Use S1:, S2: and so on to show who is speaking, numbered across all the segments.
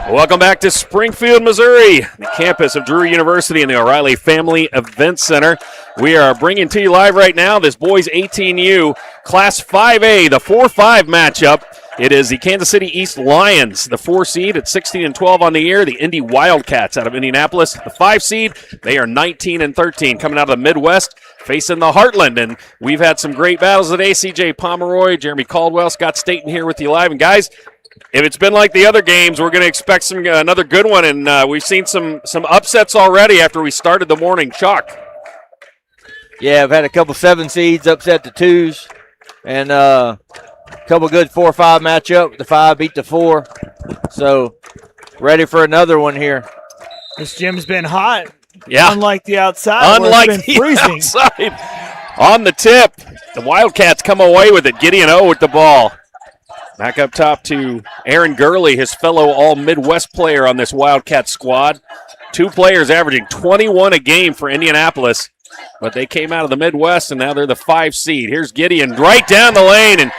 S1: Welcome back to Springfield, Missouri, the campus of Drury University and the O'Reilly Family Event Center. We are bringing to you live right now this boys 18U Class 5A, the 4-5 matchup. It is the Kansas City East Lions, the 4 seed at 16-12 on the year. The Indy Wildcats out of Indianapolis, the 5 seed. They are 19-13, coming out of the Midwest, facing the Heartland. And we've had some great battles today. CJ Pomeroy, Jeremy Caldwell, Scott Staten here with you live. And guys, if it's been like the other games, we're going to expect another good one. And we've seen some upsets already after we started the morning chalk.
S2: Yeah, I've had a couple 7 seeds upset the 2s, and a couple good 4-5 matchup. The 5 beat the 4, so ready for another one here.
S3: This gym's been hot.
S1: Yeah,
S3: unlike the outside.
S1: Unlike
S3: where it's been
S1: the
S3: freezing.
S1: outside. On the tip, the Wildcats come away with it. Gideon O with the ball. Back up top to Aaron Gurley, his fellow All-Midwest player on this Wildcat squad. 2 players averaging 21 a game for Indianapolis. But they came out of the Midwest, and now they're the 5 seed. Here's Gideon right down the lane and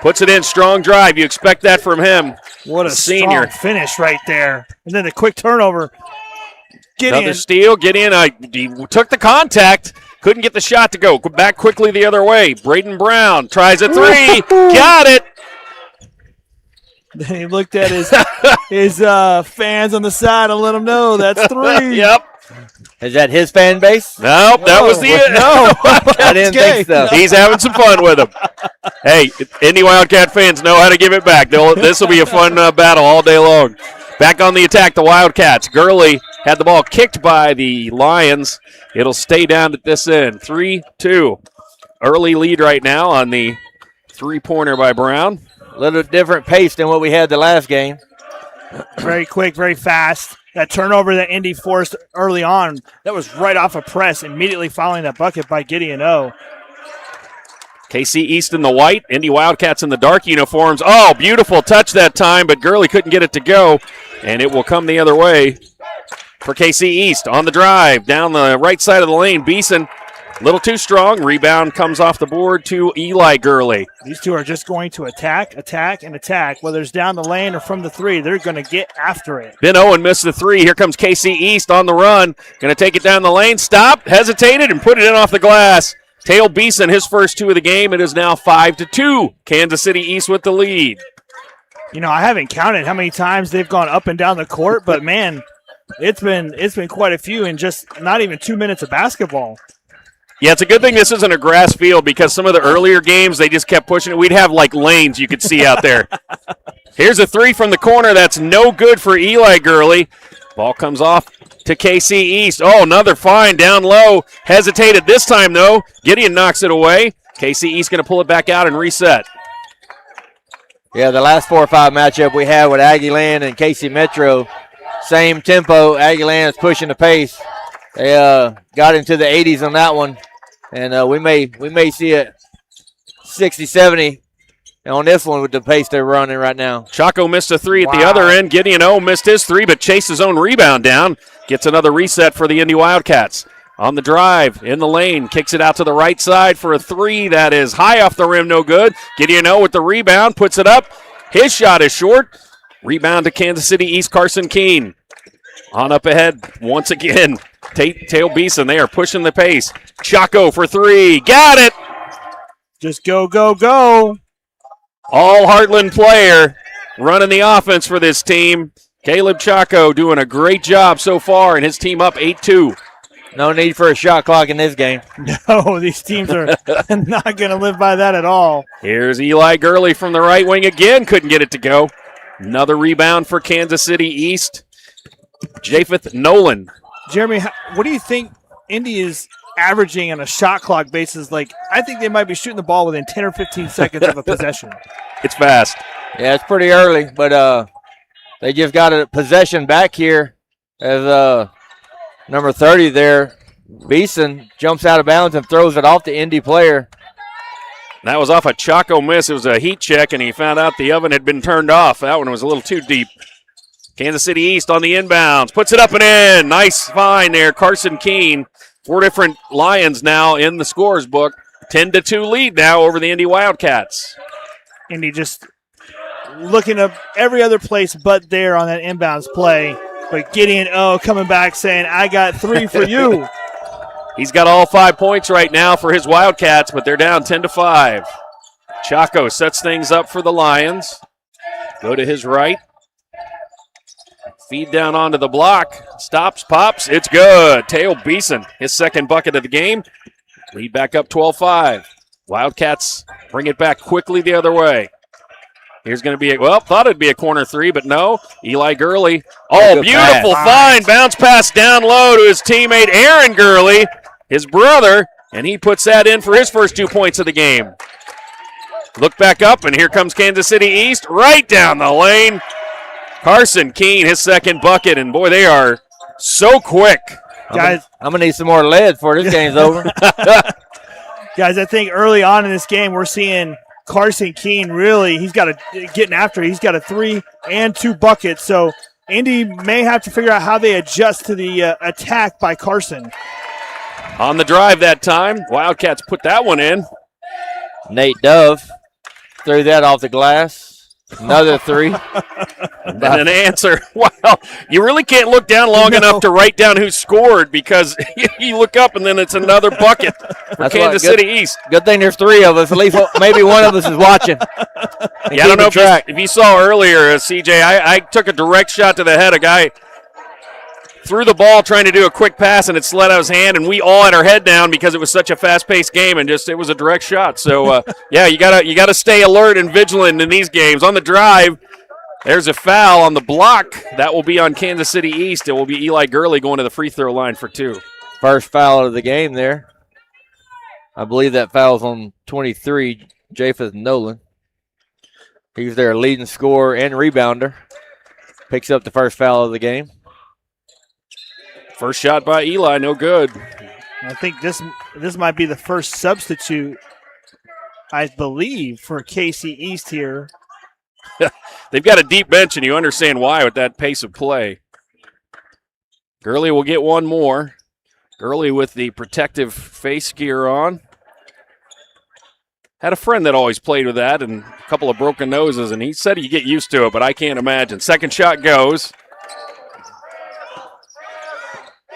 S1: puts it in. Strong drive. You expect that from him.
S3: What a
S1: senior
S3: strong finish right there. And then the quick turnover. Gideon.
S1: Another steal. Gideon he took the contact. Couldn't get the shot to go. Back quickly the other way. Braden Brown tries a 3. Got it.
S3: Then he looked at his fans on the side and let them know that's 3.
S1: Yep.
S2: Is that his fan base?
S1: Nope, that was the
S2: No, I didn't think so.
S1: He's having some fun with him. Hey, Indy Wildcat fans know how to give it back. This will be a fun battle all day long. Back on the attack, the Wildcats. Gurley had the ball kicked by the Lions. It'll stay down at this end. 3-2. Early lead right now on the 3-pointer by Brown.
S2: A little different pace than what we had the last game.
S3: Very quick, very fast. That turnover that Indy forced early on, that was right off a press, immediately following that bucket by Gideon O.
S1: KC East in the white, Indy Wildcats in the dark uniforms. Oh, beautiful touch that time, but Gurley couldn't get it to go, and it will come the other way for KC East. On the drive, down the right side of the lane, Beeson, a little too strong. Rebound comes off the board to Eli Gurley.
S3: These two are just going to attack, and attack. Whether it's down the lane or from the 3, they're going to get after it.
S1: Ben Owen missed the 3. Here comes KC East on the run. Going to take it down the lane. Stopped, hesitated, and put it in off the glass. Tail Beeson, his first 2 of the game. It is now 5-2. Kansas City East with the lead.
S3: You know, I haven't counted how many times they've gone up and down the court, but, man, it's been quite a few in just not even 2 minutes of basketball.
S1: Yeah, it's a good thing this isn't a grass field because some of the earlier games, they just kept pushing it. We'd have, like, lanes you could see out there. Here's a 3 from the corner. That's no good for Eli Gurley. Ball comes off to KC East. Oh, another fine down low. Hesitated this time, though. Gideon knocks it away. KC East going to pull it back out and reset.
S2: Yeah, the last 4-5 matchup we had with Aggieland and KC Metro, same tempo. Aggieland is pushing the pace. They got into the 80s on that one, and we may see it 60-70 on this one with the pace they're running right now.
S1: Chaco missed a 3 at the other end. Gideon O missed his 3, but chased his own rebound down. Gets another reset for the Indy Wildcats. On the drive, in the lane, kicks it out to the right side for a 3 that is high off the rim, no good. Gideon O with the rebound, puts it up. His shot is short. Rebound to Kansas City East, Carson Keene. On up ahead once again. Tail Beeson, they are pushing the pace. Chaco for 3. Got it!
S3: Just go, go, go.
S1: All Heartland player running the offense for this team. Caleb Chaco doing a great job so far, and his team up 8-2.
S2: No need for a shot clock in this game.
S3: No, these teams are not going to live by that at all.
S1: Here's Eli Gurley from the right wing again. Couldn't get it to go. Another rebound for Kansas City East. Japheth Nolan.
S3: Jeremy, what do you think Indy is averaging on a shot clock basis? Like, I think they might be shooting the ball within 10 or 15 seconds of a possession.
S1: It's fast.
S2: Yeah, it's pretty early, but they just got a possession back here as number 30 there. Beeson jumps out of bounds and throws it off the Indy player.
S1: That was off a Chaco miss. It was a heat check, and he found out the oven had been turned off. That one was a little too deep. Kansas City East on the inbounds. Puts it up and in. Nice find there, Carson Keene. 4 different Lions now in the scores book. 10-2 lead now over the Indy Wildcats.
S3: Indy just looking up every other place but there on that inbounds play. But Gideon coming back saying, I got 3 for you.
S1: He's got all 5 points right now for his Wildcats, but they're down 10-5. Chaco sets things up for the Lions. Go to his right. Feed down onto the block. Stops, pops. It's good. Teo Beeson, his second bucket of the game. Lead back up 12-5. Wildcats bring it back quickly the other way. Here's going to be thought it'd be a corner 3, but no. Eli Gurley. Oh, beautiful fine bounce pass down low to his teammate Aaron Gurley, his brother, and he puts that in for his first 2 points of the game. Look back up, and here comes Kansas City East right down the lane. Carson Keene, his second bucket, and boy, they are so quick.
S3: Guys,
S2: I'm going to need some more lead before this game's over.
S3: Guys, I think early on in this game, we're seeing Carson Keene really, he's got getting after it. He's got a 3 and 2 buckets, so Indy may have to figure out how they adjust to the attack by Carson.
S1: On the drive that time, Wildcats put that one in.
S2: Nate Dove threw that off the glass. Another 3.
S1: And an answer. Wow, you really can't look down long enough to write down who scored because you look up and then it's another bucket for Kansas City East.
S2: Good thing there's 3 of us. At least maybe one of us is watching.
S1: Yeah, I don't know if you saw earlier, CJ, I took a direct shot to the head. A guy threw the ball trying to do a quick pass, and it slid out of his hand, and we all had our head down because it was such a fast-paced game, and it was a direct shot. So, yeah, you gotta stay alert and vigilant in these games. On the drive, there's a foul on the block. That will be on Kansas City East. It will be Eli Gurley going to the free throw line for 2.
S2: First foul of the game there. I believe that foul's on 23, Japheth Nolan. He's their leading scorer and rebounder. Picks up the first foul of the game.
S1: First shot by Eli, no good.
S3: I think this might be the first substitute, I believe, for KC East here.
S1: They've got a deep bench, and you understand why with that pace of play. Gurley will get one more. Gurley with the protective face gear on. Had a friend that always played with that and a couple of broken noses, and he said you get used to it, but I can't imagine. Second shot goes.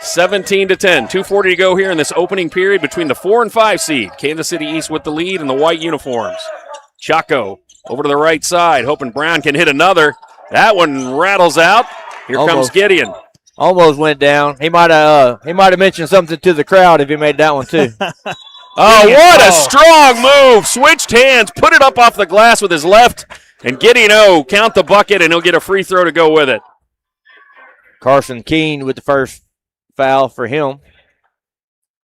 S1: 17-10, 2:40 to go here in this opening period between the 4 and 5 seed. Kansas City East with the lead in the white uniforms. Chaco over to the right side, hoping Brown can hit another. That one rattles out. Here comes Gideon.
S2: Almost went down. He might have mentioned something to the crowd if he made that one too.
S1: Oh, what a strong move. Switched hands, put it up off the glass with his left, and Gideon count the bucket, and he'll get a free throw to go with it.
S2: Carson Keene with the first foul for him.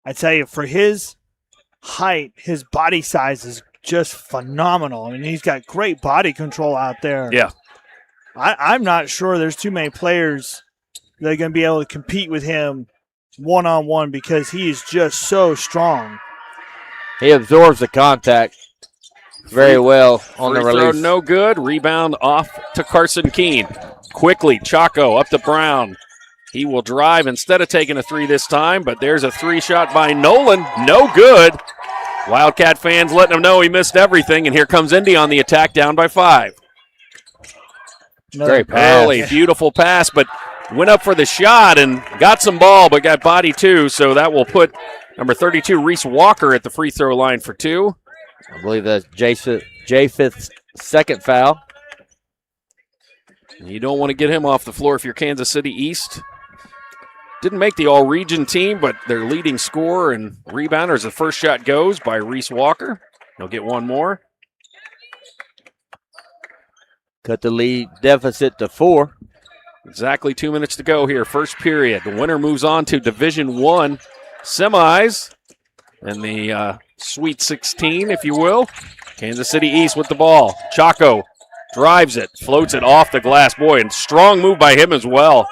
S3: I tell you, for his height, his body size is just phenomenal. I mean, he's got great body control out there.
S1: Yeah.
S3: I'm not sure there's too many players that are going to be able to compete with him one-on-one because he is just so strong.
S2: He absorbs the contact very well on the
S1: Free
S2: release.
S1: throw no good. Rebound off to Carson Keene. Quickly, Chaco up to Brown. He will drive instead of taking a 3 this time, but there's a 3 shot by Nolan. No good. Wildcat fans letting him know he missed everything, and here comes Indy on the attack down by 5.
S2: Great pass.
S1: Early, beautiful pass, but went up for the shot and got some ball, but got body too, so that will put number 32, Reese Walker, at the free throw line for 2.
S2: I believe that's Japheth's second foul.
S1: You don't want to get him off the floor if you're Kansas City East. Didn't make the all-region team, but their leading scorer and rebounder as the first shot goes by Reese Walker. He'll get one more.
S2: Cut the lead deficit to 4.
S1: Exactly 2 minutes to go here, first period. The winner moves on to Division I semis and the Sweet 16, if you will. Kansas City East with the ball. Chaco drives it, floats it off the glass. Boy, and strong move by him as well.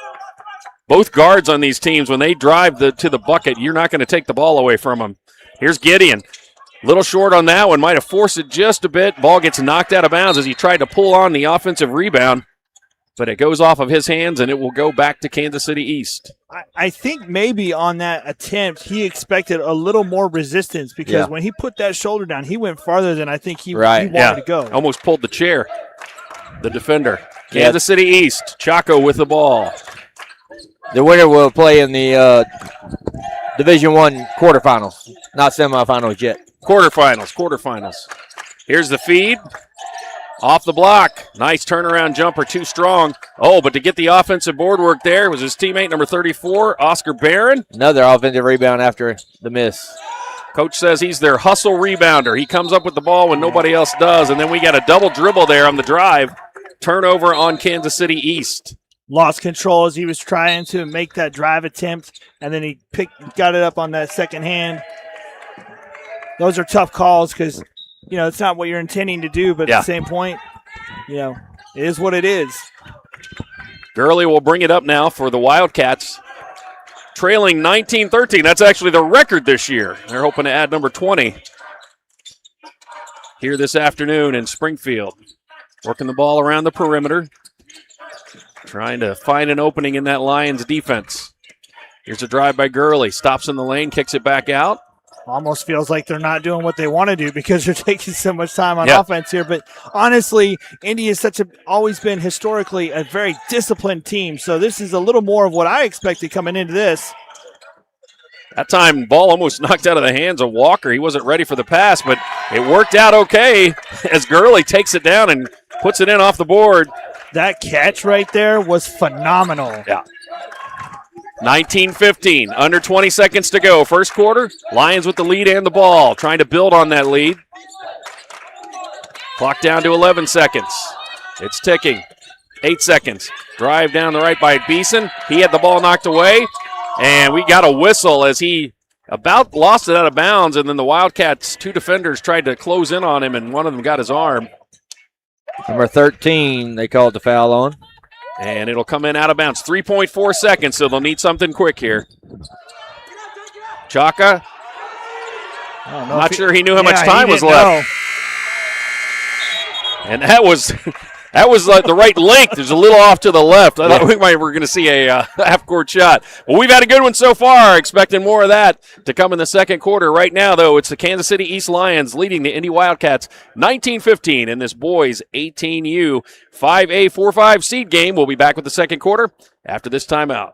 S1: Both guards on these teams, when they drive to the bucket, you're not going to take the ball away from them. Here's Gideon. Little short on that one. Might have forced it just a bit. Ball gets knocked out of bounds as he tried to pull on the offensive rebound. But it goes off of his hands, and it will go back to Kansas City East.
S3: I think maybe on that attempt he expected a little more resistance because when he put that shoulder down, he went farther than I think he wanted to go.
S1: Almost pulled the chair. the defender. Kansas City East, Chaco with the ball.
S2: The winner will play in the Division I quarterfinals, not semifinals yet.
S1: Quarterfinals. Here's the feed. Off the block. Nice turnaround jumper, too strong. Oh, but to get the offensive board work there was his teammate, number 34, Oscar Barron.
S2: Another offensive rebound after the miss.
S1: Coach says he's their hustle rebounder. He comes up with the ball when nobody else does, and then we got a double dribble there on the drive. Turnover on Kansas City East.
S3: Lost control as he was trying to make that drive attempt, and then he got it up on that second hand. Those are tough calls because, it's not what you're intending to do, but at the same point, it is what it is.
S1: Gurley will bring it up now for the Wildcats. Trailing 19-13. That's actually the record this year. They're hoping to add number 20 here this afternoon in Springfield. Working the ball around the perimeter. Trying to find an opening in that Lions defense. Here's a drive by Gurley. Stops in the lane, kicks it back out.
S3: Almost feels like they're not doing what they want to do because they're taking so much time on offense here. But honestly, Indy is always been historically a very disciplined team. So this is a little more of what I expected coming into this.
S1: That time, ball almost knocked out of the hands of Walker. He wasn't ready for the pass, but it worked out okay as Gurley takes it down and puts it in off the board.
S3: That catch right there was phenomenal.
S1: Yeah. 19-15, under 20 seconds to go. First quarter, Lions with the lead and the ball, trying to build on that lead. Clock down to 11 seconds. It's ticking. 8 seconds. Drive down the right by Beeson. He had the ball knocked away, and we got a whistle as he about lost it out of bounds, and then the Wildcats, 2 defenders tried to close in on him, and one of them got his arm.
S2: Number 13, they called the foul on.
S1: And it'll come in out of bounds. 3.4 seconds, so they'll need something quick here. Chaka. Not sure he knew how much time was left. And that was like the right length. There's a little off to the left. I thought we were going to see a half-court shot. Well, we've had a good one so far. Expecting more of that to come in the second quarter. Right now, though, it's the Kansas City East Lions leading the Indy Wildcats 19-15 in this boys 18U 5A 4-5 seed game. We'll be back with the second quarter after this timeout.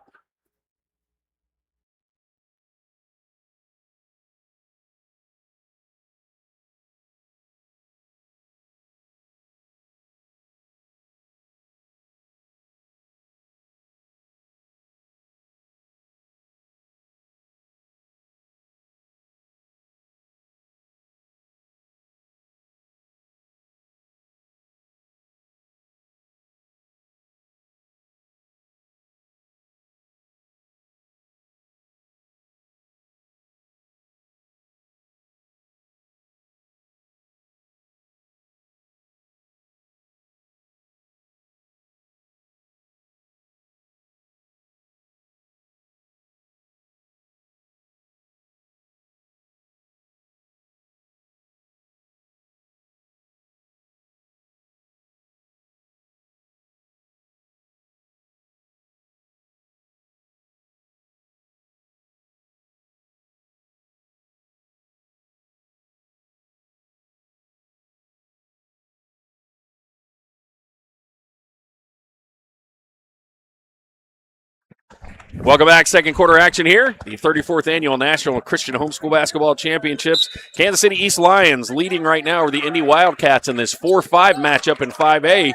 S1: Welcome back. Second quarter action here. The 34th Annual National Christian Homeschool Basketball Championships. Kansas City East Lions leading right now over the Indy Wildcats in this 4-5 matchup in 5A.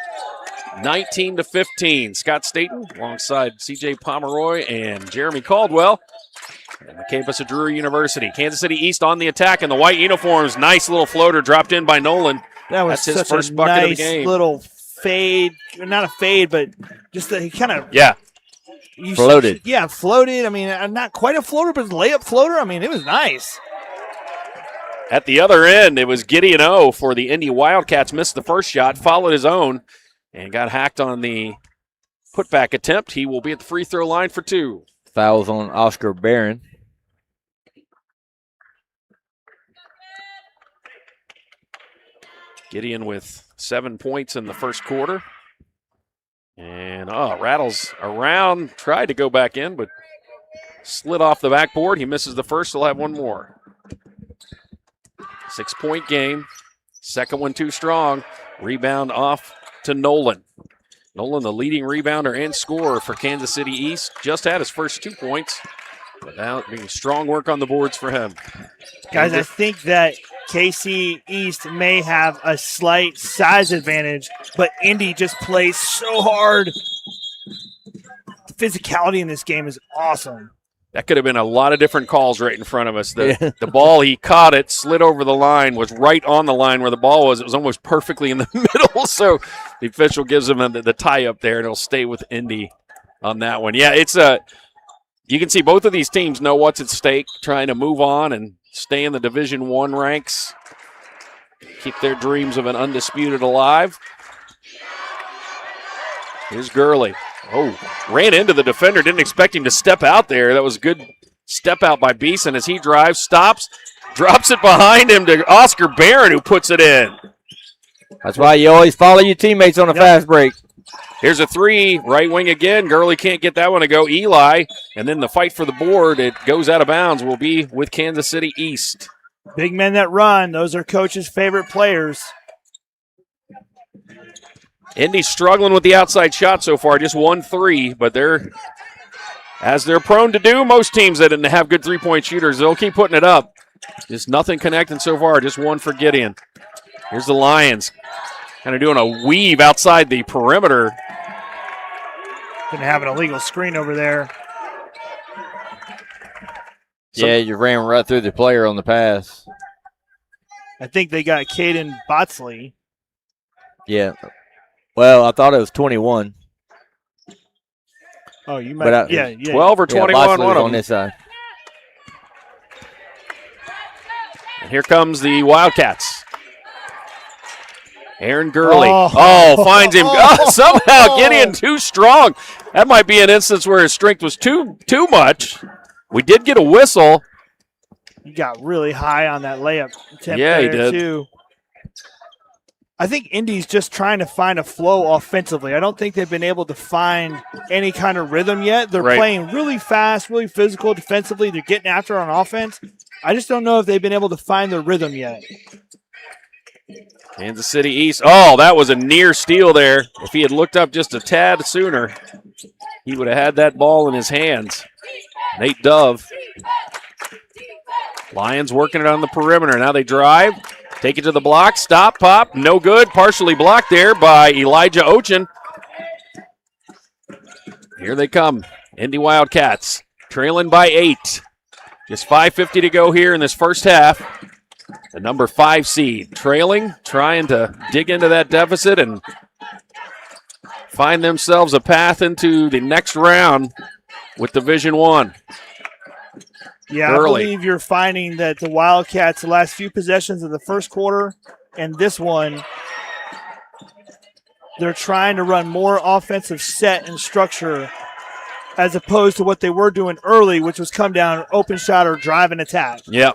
S1: 19-15. Scott Staten alongside C.J. Pomeroy and Jeremy Caldwell on the campus of Drury University. Kansas City East on the attack in the white uniforms. Nice little floater dropped in by Nolan.
S3: That's his first bucket of the game. Nice little fade. Not a fade, but just he kind of...
S2: Yeah. Floated.
S3: Yeah, floated. I mean, not quite a floater, but layup floater. I mean, it was nice.
S1: At the other end, it was Gideon O for the Indy Wildcats. Missed the first shot, followed his own, and got hacked on the putback attempt. He will be at the free throw line for 2.
S2: Fouls on Oscar Barron.
S1: Gideon with 7 points in the first quarter. And rattles around, tried to go back in, but slid off the backboard. He misses the first, he'll have one more. 6-point game. Second one too strong. Rebound off to Nolan. Nolan, the leading rebounder and scorer for Kansas City East, just had his first 2 points. Without being strong work on the boards for him.
S3: Guys, I think that KC East may have a slight size advantage, but Indy just plays so hard. The physicality in this game is awesome.
S1: That could have been a lot of different calls right in front of us. The ball, he caught it, slid over the line, was right on the line where the ball was. It was almost perfectly in the middle, so the official gives him the tie up there, and it'll stay with Indy on that one. Yeah, it's a you can see both of these teams know what's at stake, trying to move on and stay in the Division I ranks, keep their dreams of an undisputed alive. Here's Gurley. Oh, ran into the defender, didn't expect him to step out there. That was a good step out by Beeson as he drives, stops, drops it behind him to Oscar Barron, who puts it in.
S2: That's why you always follow your teammates on a fast break.
S1: Here's a three, right wing again. Gurley can't get that one to go. Eli, and then the fight for the board, it goes out of bounds, will be with Kansas City East.
S3: Big men that run, those are Coach's favorite players.
S1: Indy's struggling with the outside shot so far, just 1-3, but as they're prone to do, most teams that have good three-point shooters, they'll keep putting it up. Just nothing connecting so far, just one for Gideon. Here's the Lions, kind of doing a weave outside the perimeter.
S3: Going to have an illegal screen over there.
S2: Yeah, you ran right through the player on the pass.
S3: I think they got Caden Botsley.
S2: Yeah. Well, I thought it was 21.
S3: Oh, you might. Yeah.
S1: 12 or 21, one of
S2: on
S1: them.
S2: this side.
S1: And here comes the Wildcats. Aaron Gurley. Finds him. Somehow Gideon too strong. That might be an instance where his strength was too much. We did get a whistle.
S3: He got really high on that layup attempt.
S1: Yeah, he
S3: there
S1: did.
S3: Too. I think Indy's just trying to find a flow offensively. I don't think they've been able to find any kind of rhythm yet. They're playing really fast, really physical defensively. They're getting after on offense. I just don't know if they've been able to find their rhythm yet.
S1: Kansas City East. Oh, that was a near steal there. If he had looked up just a tad sooner, he would have had that ball in his hands. Nate Dove. Lions working it on the perimeter. Now they drive. Take it to the block. Stop, pop. No good. Partially blocked there by Elijah Ochin. Here they come. Indy Wildcats trailing by 8. Just 5:50 to go here in this first half. The number 5 seed trailing, trying to dig into that deficit and find themselves a path into the next round with Division I.
S3: Yeah,
S1: Early.
S3: I believe you're finding that the Wildcats, the last few possessions of the first quarter and this one, they're trying to run more offensive set and structure as opposed to what they were doing early, which was come down, open shot, or drive and attack.
S1: Yep.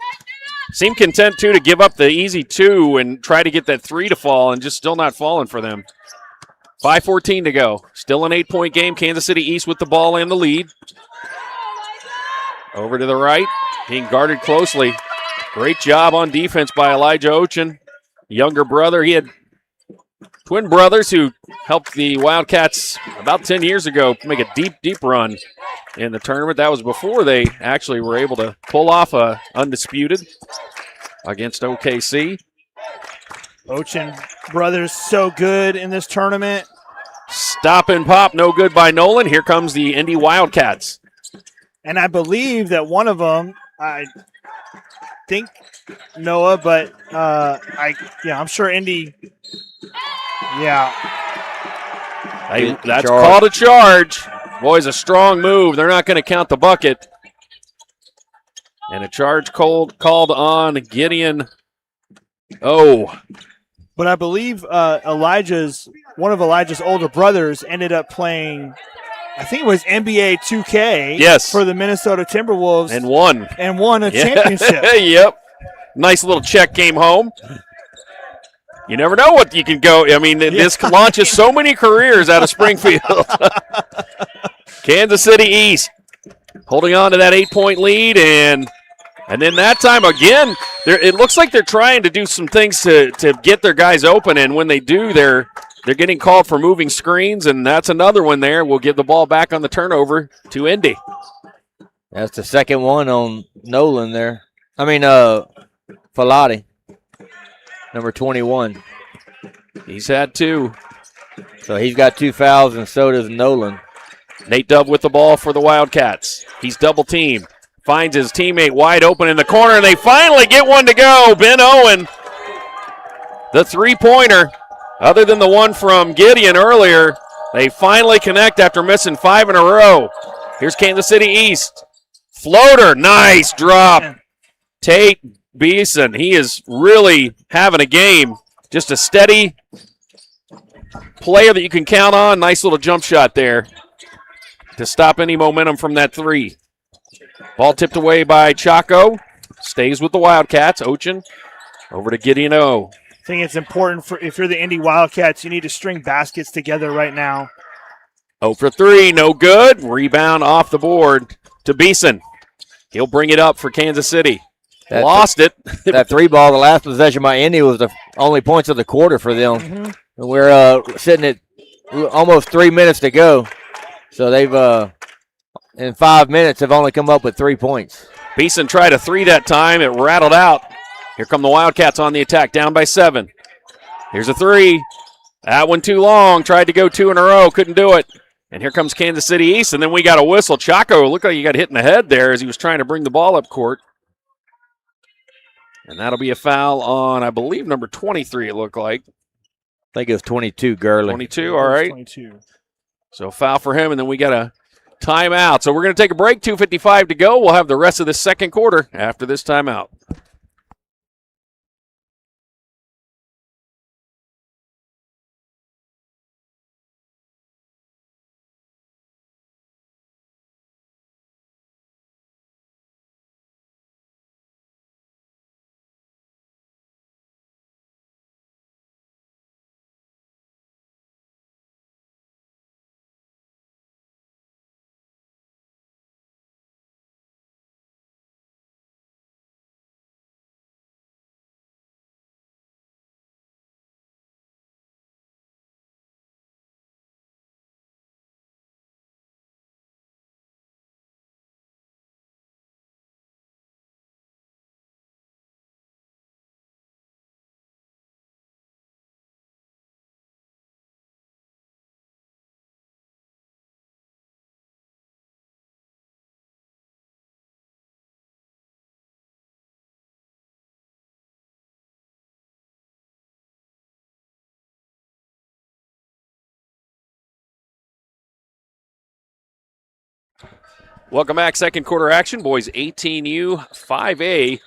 S1: Seem content, too, to give up the easy 2 and try to get that 3 to fall, and just still not falling for them. 5:14 to go. Still an 8-point game. Kansas City East with the ball and the lead. Over to the right, being guarded closely. Great job on defense by Elijah Ochin. Younger brother. He had twin brothers who helped the Wildcats about 10 years ago make a deep run in the tournament. That was before they actually were able to pull off a Undisputed against OKC.
S3: Ochin brothers so good in this tournament.
S1: Stop and pop, no good by Nolan. Here comes the Indy Wildcats.
S3: And I believe that one of them, I think Noah, but I'm sure Indy. Yeah.
S1: That's called a charge. Boys, a strong move. They're not going to count the bucket. And a charge called on Gideon. Oh.
S3: But I believe one of Elijah's older brothers ended up playing, I think it was NBA 2K for the Minnesota Timberwolves.
S1: And won
S3: a championship.
S1: Yep. Nice little check came home. You never know what you can go. I mean, this launches so many careers out of Springfield. Kansas City East holding on to that 8-point lead. And then that time, again, it looks like they're trying to do some things to get their guys open. And when they do, they're they're getting called for moving screens, and that's another one there. We'll give the ball back on the turnover to Indy.
S2: That's the second one on Nolan there. Falati, number 21.
S1: He's had 2.
S2: So he's got 2 fouls, and so does Nolan.
S1: Nate Dove with the ball for the Wildcats. He's double teamed. Finds his teammate wide open in the corner, and they finally get one to go. Ben Owen, the three-pointer. Other than the one from Gideon earlier, they finally connect after missing 5 in a row. Here's Kansas City East. Floater, nice drop. Tate Beeson, he is really having a game. Just a steady player that you can count on. Nice little jump shot there to stop any momentum from that 3. Ball tipped away by Chaco. Stays with the Wildcats. Ochin over to Gideon O.
S3: I think it's important if you're the Indy Wildcats, you need to string baskets together right now.
S1: 0 for 3, no good. Rebound off the board to Beeson. He'll bring it up for Kansas City. Lost it.
S2: That 3 ball, the last possession by Indy, was the only points of the quarter for them.
S3: Mm-hmm.
S2: And we're sitting at almost 3 minutes to go. So they've, in 5 minutes, have only come up with 3 points.
S1: Beeson tried a 3 that time. It rattled out. Here come the Wildcats on the attack, down by 7. Here's a 3. That one too long. Tried to go 2 in a row. Couldn't do it. And here comes Kansas City East, and then we got a whistle. Chaco looked like he got hit in the head there as he was trying to bring the ball up court. And that'll be a foul on, I believe, number 23, it looked like.
S2: I think it was 22, Gurley.
S1: 22, all right.
S3: 22.
S1: So foul for him, and then we got a timeout. So we're going to take a break, 2:55 to go. We'll have the rest of the second quarter after this timeout. Welcome back. Second quarter action. Boys 18U 5A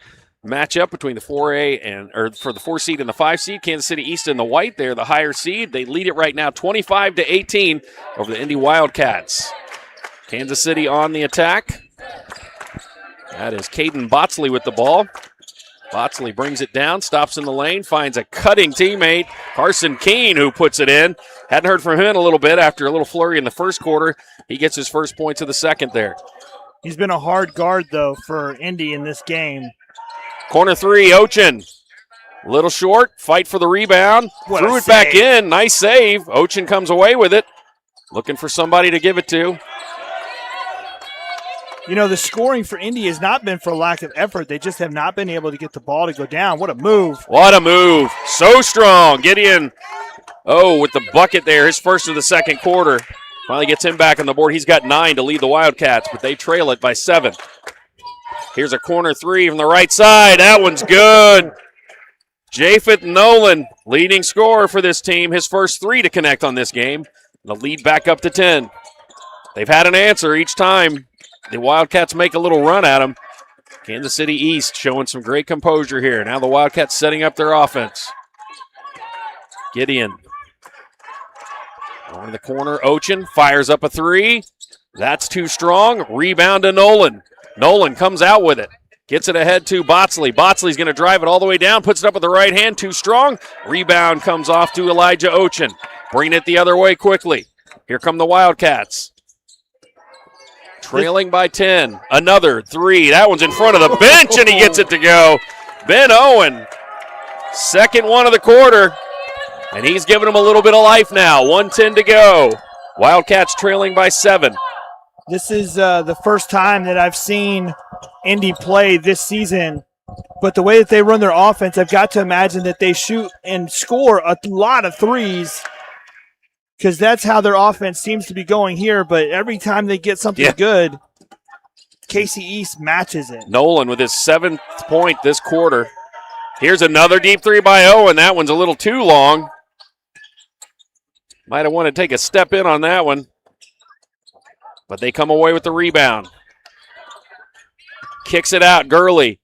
S1: matchup between the 4A for the 4 seed and the 5 seed. Kansas City East in the white. They're the higher seed. They lead it right now 25-18 over the Indy Wildcats. Kansas City on the attack. That is Caden Botsley with the ball. Botsley brings it down, stops in the lane, finds a cutting teammate, Carson Keene, who puts it in. Hadn't heard from him in a little bit after a little flurry in the first quarter. He gets his first points of the second there.
S3: He's been a hard guard, though, for Indy in this game.
S1: Corner 3, Ochin. Little short, fight for the rebound. Threw it back in, nice save. Ochin comes away with it. Looking for somebody to give it to.
S3: You know, the scoring for Indy has not been for lack of effort. They just have not been able to get the ball to go down. What a move.
S1: What a move. So strong. Gideon, with the bucket there, his first of the second quarter. Finally gets him back on the board. He's got 9 to lead the Wildcats, but they trail it by 7. Here's a corner 3 from the right side. That one's good. Japhet Nolan, leading scorer for this team. His first 3 to connect on this game. The lead back up to 10. They've had an answer each time. The Wildcats make a little run at them. Kansas City East showing some great composure here. Now the Wildcats setting up their offense. Gideon. Going to the corner. Ochin fires up a 3. That's too strong. Rebound to Nolan. Nolan comes out with it. Gets it ahead to Botsley. Botsley's going to drive it all the way down. Puts it up with the right hand. Too strong. Rebound comes off to Elijah Ochin. Bringing it the other way quickly. Here come the Wildcats. Trailing by 10. Another 3. That one's in front of the bench, and he gets it to go. Ben Owen, second one of the quarter. And he's giving them a little bit of life now. 1:10 to go. Wildcats trailing by 7.
S3: This is the first time that I've seen Indy play this season. But the way that they run their offense, I've got to imagine that they shoot and score a lot of threes because that's how their offense seems to be going here. But every time they get something good, Casey East matches it.
S1: Nolan with his 7th point this quarter. Here's another deep three by Owen. That one's a little too long. Might have wanted to take a step in on that one. But they come away with the rebound. Kicks it out, Gurley.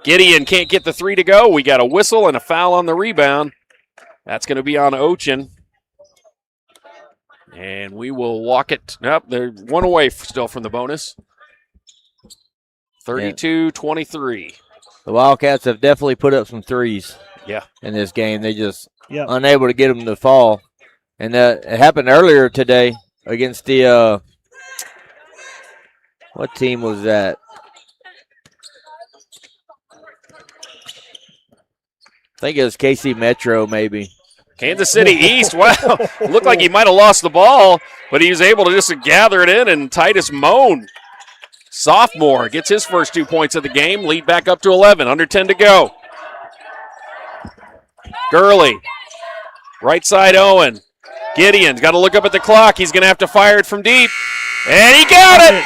S1: Gideon can't get the 3 to go. We got a whistle and a foul on the rebound. That's going to be on Ochen. And we will walk it. Nope, they're one away still from the bonus. 32-23.
S2: The Wildcats have definitely put up some threes in this game. They just unable to get them to fall. And it happened earlier today against the what team was that? I think it was KC Metro, maybe.
S1: Kansas City East, wow. Looked like he might have lost the ball, but he was able to just gather it in, and Titus Moan, sophomore, gets his first 2 points of the game. Lead back up to 11, under 10 to go. Gurley, right side Owen. Gideon's got to look up at the clock. He's going to have to fire it from deep, and he got it.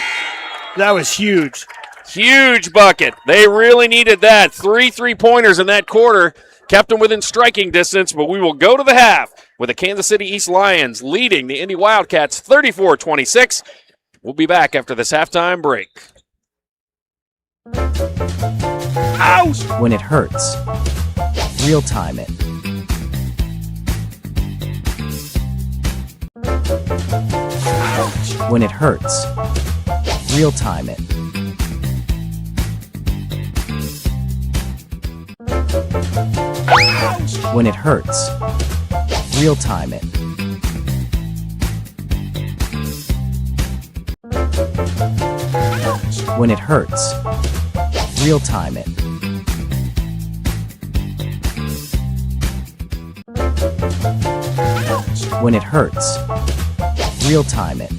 S3: That was huge.
S1: Huge bucket. They really needed that. 3 3-pointers in that quarter. Kept them within striking distance, but we will go to the half with the Kansas City East Lions leading the Indy Wildcats 34-26. We'll be back after this halftime break.
S4: Ouch! When it hurts, real time it. Ouch! When it hurts, real time it. When it hurts, real time it. When it hurts, real time it. When it hurts, real time it.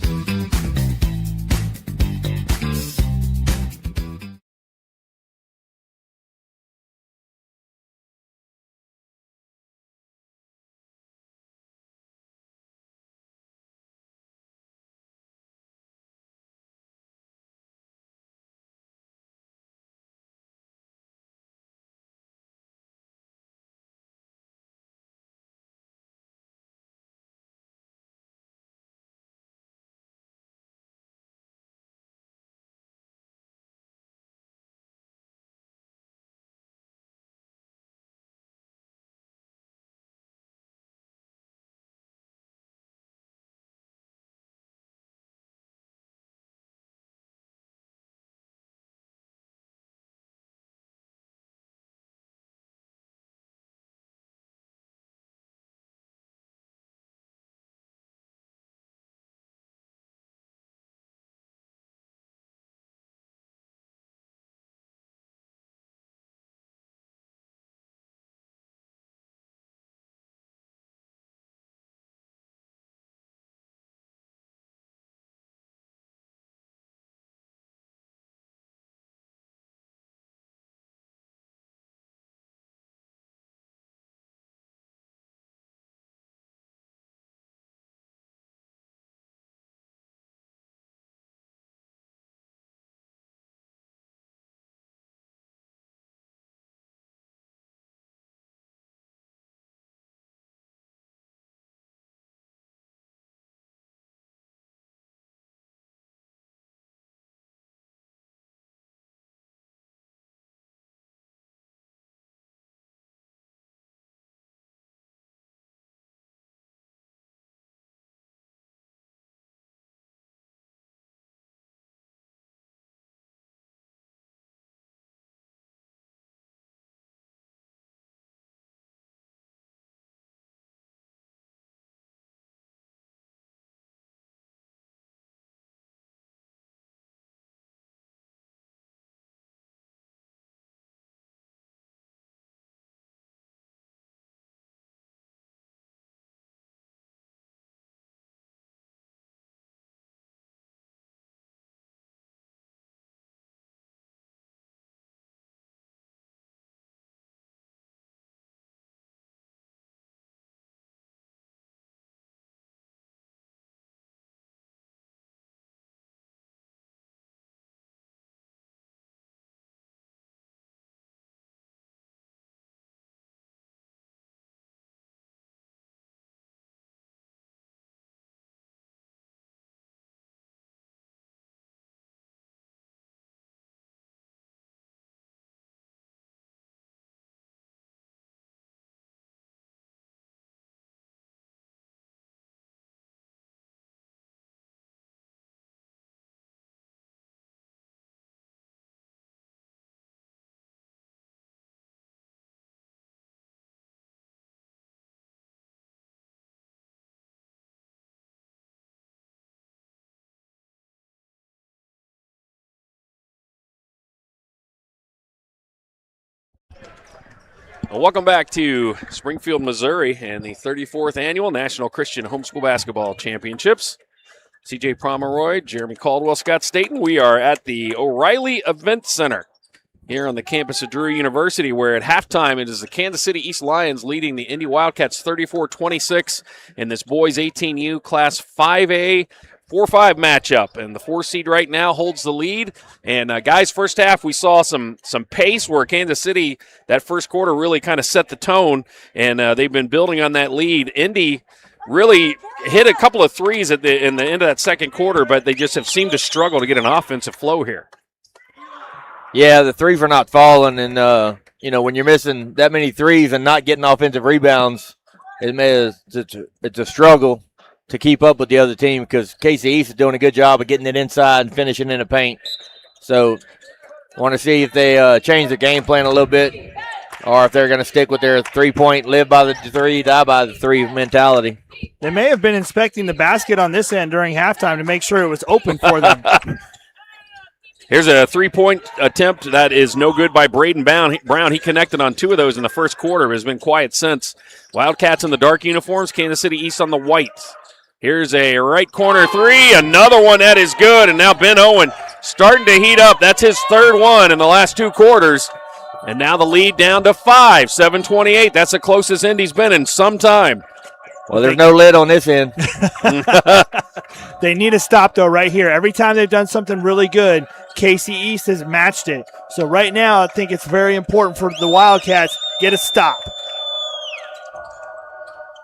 S1: Well, welcome back to Springfield, Missouri, and the 34th Annual National Christian Homeschool Basketball Championships. CJ Pomeroy, Jeremy Caldwell, Scott Staten. We are at the O'Reilly Event Center here on the campus of Drury University, where at halftime it is the Kansas City East Lions leading the Indy Wildcats 34-26 in this boys 18U Class 5A 4-5 matchup, and the 4 seed right now holds the lead. And guys, first half we saw some pace where Kansas City, that first quarter really kind of set the tone, and they've been building on that lead. Indy really hit a couple of threes in the end of that second quarter, but they just have seemed to struggle to get an offensive flow here.
S2: Yeah, the threes are not falling, and when you're missing that many threes and not getting offensive rebounds, it's a struggle to keep up with the other team, because KC East is doing a good job of getting it inside and finishing in the paint. So I want to see if they change their game plan a little bit, or if they're going to stick with their 3-point, live by the 3, die by the 3 mentality.
S3: They may have been inspecting the basket on this end during halftime to make sure it was open for them.
S1: Here's a 3-point attempt that is no good by Braden Brown. He connected on 2 of those in the first quarter, but has been quiet since. Wildcats in the dark uniforms, Kansas City East on the white. Here's a right corner 3, another one that is good, and now Ben Owen starting to heat up. That's his 3rd one in the last 2 quarters, and now the lead down to 5, 7-28. That's the closest Indy's been in some time.
S2: Well, there's no lid on this end.
S3: They need a stop, though, right here. Every time they've done something really good, KC East has matched it. So right now I think it's very important for the Wildcats, get a stop.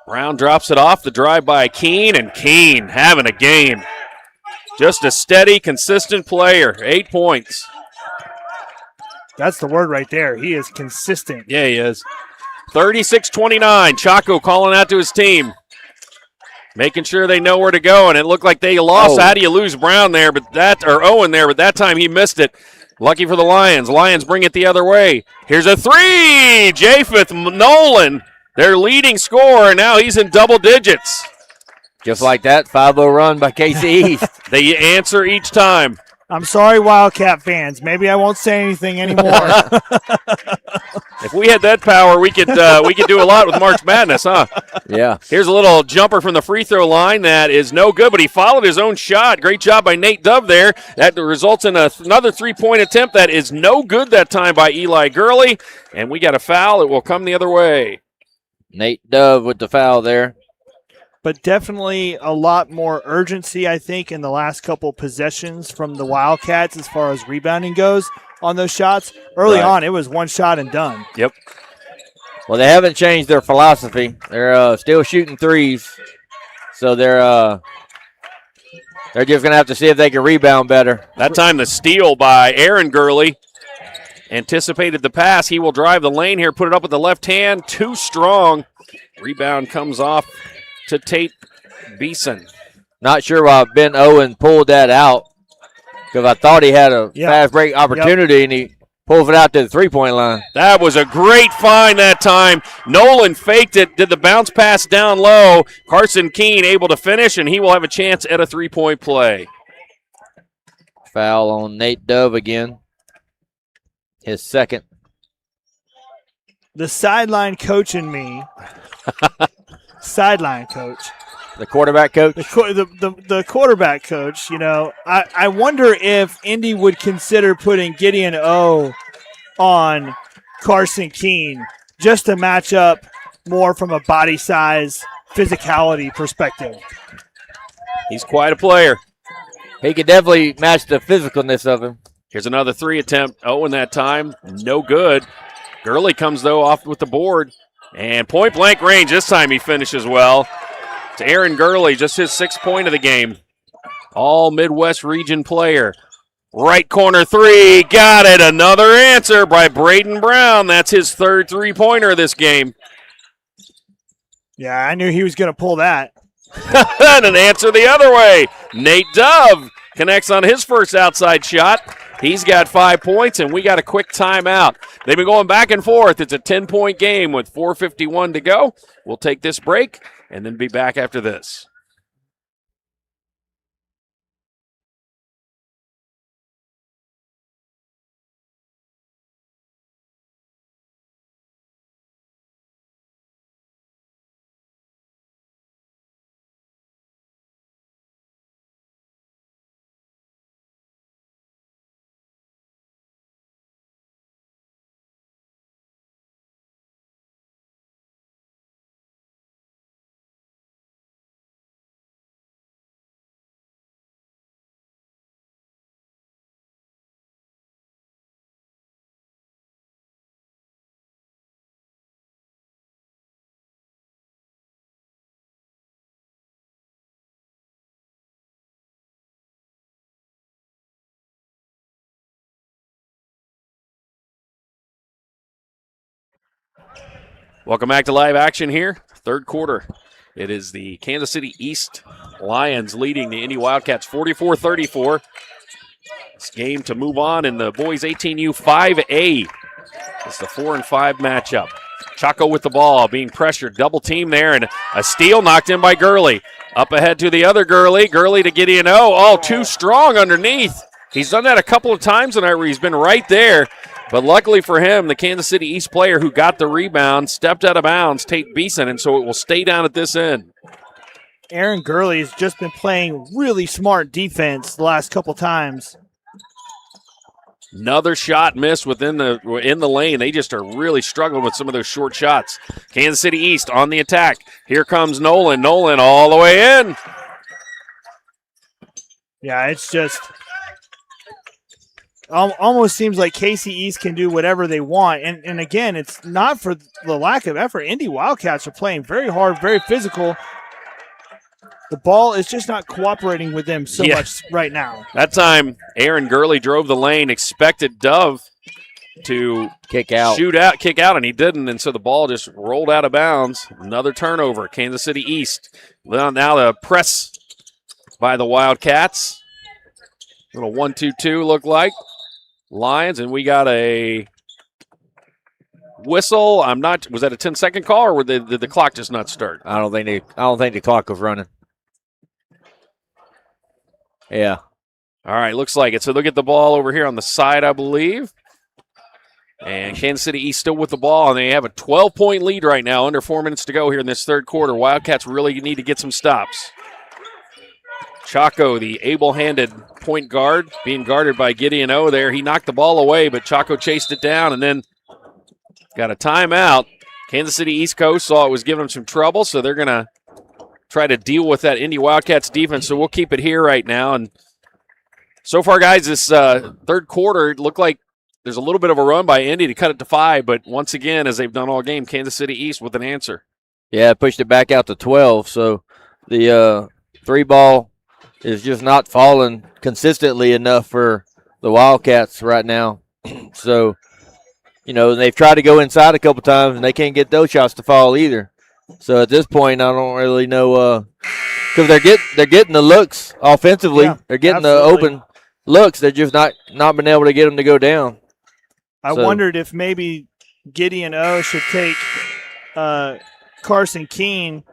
S1: Brown drops it off, the drive by Keene, and Keene having a game. Just a steady, consistent player, 8 points.
S3: That's the word right there. He is consistent.
S1: Yeah, he is. 36-29, Chaco calling out to his team, making sure they know where to go, and it looked like they lost. How do you lose Brown there, or Owen there, but that time he missed it. Lucky for the Lions. Lions bring it the other way. Here's a 3, Japheth Nolan, their leading scorer, and now he's in double digits.
S2: Just like that, 5-0 run by KC East.
S1: They answer each time.
S3: I'm sorry, Wildcat fans. Maybe I won't say anything anymore.
S1: If we had that power, we could do a lot with March Madness, huh?
S2: Yeah.
S1: Here's a little jumper from the free throw line that is no good, but he followed his own shot. Great job by Nate Dove there. That results in another 3-point attempt that is no good that time by Eli Gurley, and we got a foul. It will come the other way.
S2: Nate Dove with the foul there.
S3: But definitely a lot more urgency, I think, in the last couple possessions from the Wildcats as far as rebounding goes on those shots. Early on, it was one shot and done.
S1: Yep.
S2: Well, they haven't changed their philosophy. They're still shooting threes, so they're just going to have to see if they can rebound better.
S1: That time the steal by Aaron Gurley. Anticipated the pass. He will drive the lane here, put it up with the left hand. Too strong. Rebound comes off to Tate Beeson.
S2: Not sure why Ben Owen pulled that out, because I thought he had a fast break opportunity, and he pulls it out to the 3-point line.
S1: That was a great find that time. Nolan faked it, did the bounce pass down low. Carson Keene able to finish, and he will have a chance at a 3-point play.
S2: Foul on Nate Dove again. His second.
S3: The sideline coach in me. Sideline coach.
S2: The quarterback coach?
S3: The quarterback coach, I wonder if Indy would consider putting Gideon O on Carson Keene just to match up more from a body size, physicality perspective.
S1: He's quite a player.
S2: He could definitely match the physicalness of him.
S1: Here's another 3 attempt. Owen that time, no good. Gurley comes, though, off with the board. And point-blank range, this time he finishes well. To Aaron Gurley, just his 6th point of the game. All Midwest region player. Right corner 3, got it. Another answer by Braden Brown. That's his 3rd 3-pointer of this game.
S3: Yeah, I knew he was going to pull that.
S1: And an answer the other way. Nate Dove connects on his first outside shot. He's got 5 points, and we got a quick timeout. They've been going back and forth. It's a 10-point game with 4:51 to go. We'll take this break and then be back after this. Welcome back to live action here. Third quarter. It is the Kansas City East Lions leading the Indy Wildcats 44-34. This game to move on in the boys 18U 5A. It's the 4 and 5 matchup. Chaco with the ball, being pressured, double team there, and a steal knocked in by Gurley. Up ahead to the other Gurley. Gurley to Gideon O. Oh, too strong underneath. He's done that a couple of times tonight where he's been right there. But luckily for him, the Kansas City East player who got the rebound stepped out of bounds, Tate Beeson, and so it will stay down at this end.
S3: Aaron Gurley has just been playing really smart defense the last couple times.
S1: Another shot missed in the lane. They just are really struggling with some of those short shots. Kansas City East on the attack. Here comes Nolan. Nolan all the way in.
S3: Yeah, it's just almost seems like KC East can do whatever they want. And again, it's not for the lack of effort. Indy Wildcats are playing very hard, very physical. The ball is just not cooperating with them so much right now.
S1: That time, Aaron Gurley drove the lane, expected Dove to
S2: kick out,
S1: and he didn't, and so the ball just rolled out of bounds. Another turnover, Kansas City East. Well, now the press by the Wildcats. Little 1-2-2 look like. Lions, and we got a whistle. Was that a 10-second call, or did the clock just not start?
S2: I don't think the clock was running. Yeah.
S1: All right, looks like it. So they'll get the ball over here on the side, I believe. And Kansas City East still with the ball, and they have a 12-point lead right now, under 4 minutes to go here in this third quarter. Wildcats really need to get some stops. Chaco, the able-handed point guard, being guarded by Gideon O there. He knocked the ball away, but Chaco chased it down and then got a timeout. Kansas City East Coast saw it was giving them some trouble, so they're going to try to deal with that Indy Wildcats defense, so we'll keep it here right now. And so far, guys, this third quarter, it looked like there's a little bit of a run by Indy to cut it to 5, but once again, as they've done all game, Kansas City East with an answer.
S2: Yeah, pushed it back out to 12, so the three ball is just not falling consistently enough for the Wildcats right now. So, they've tried to go inside a couple times, and they can't get those shots to fall either. So at this point, I don't really know because they're getting the looks offensively. Yeah, they're getting the open looks. They're just not been able to get them to go down.
S3: I wondered if maybe Gideon O should take Carson Keene,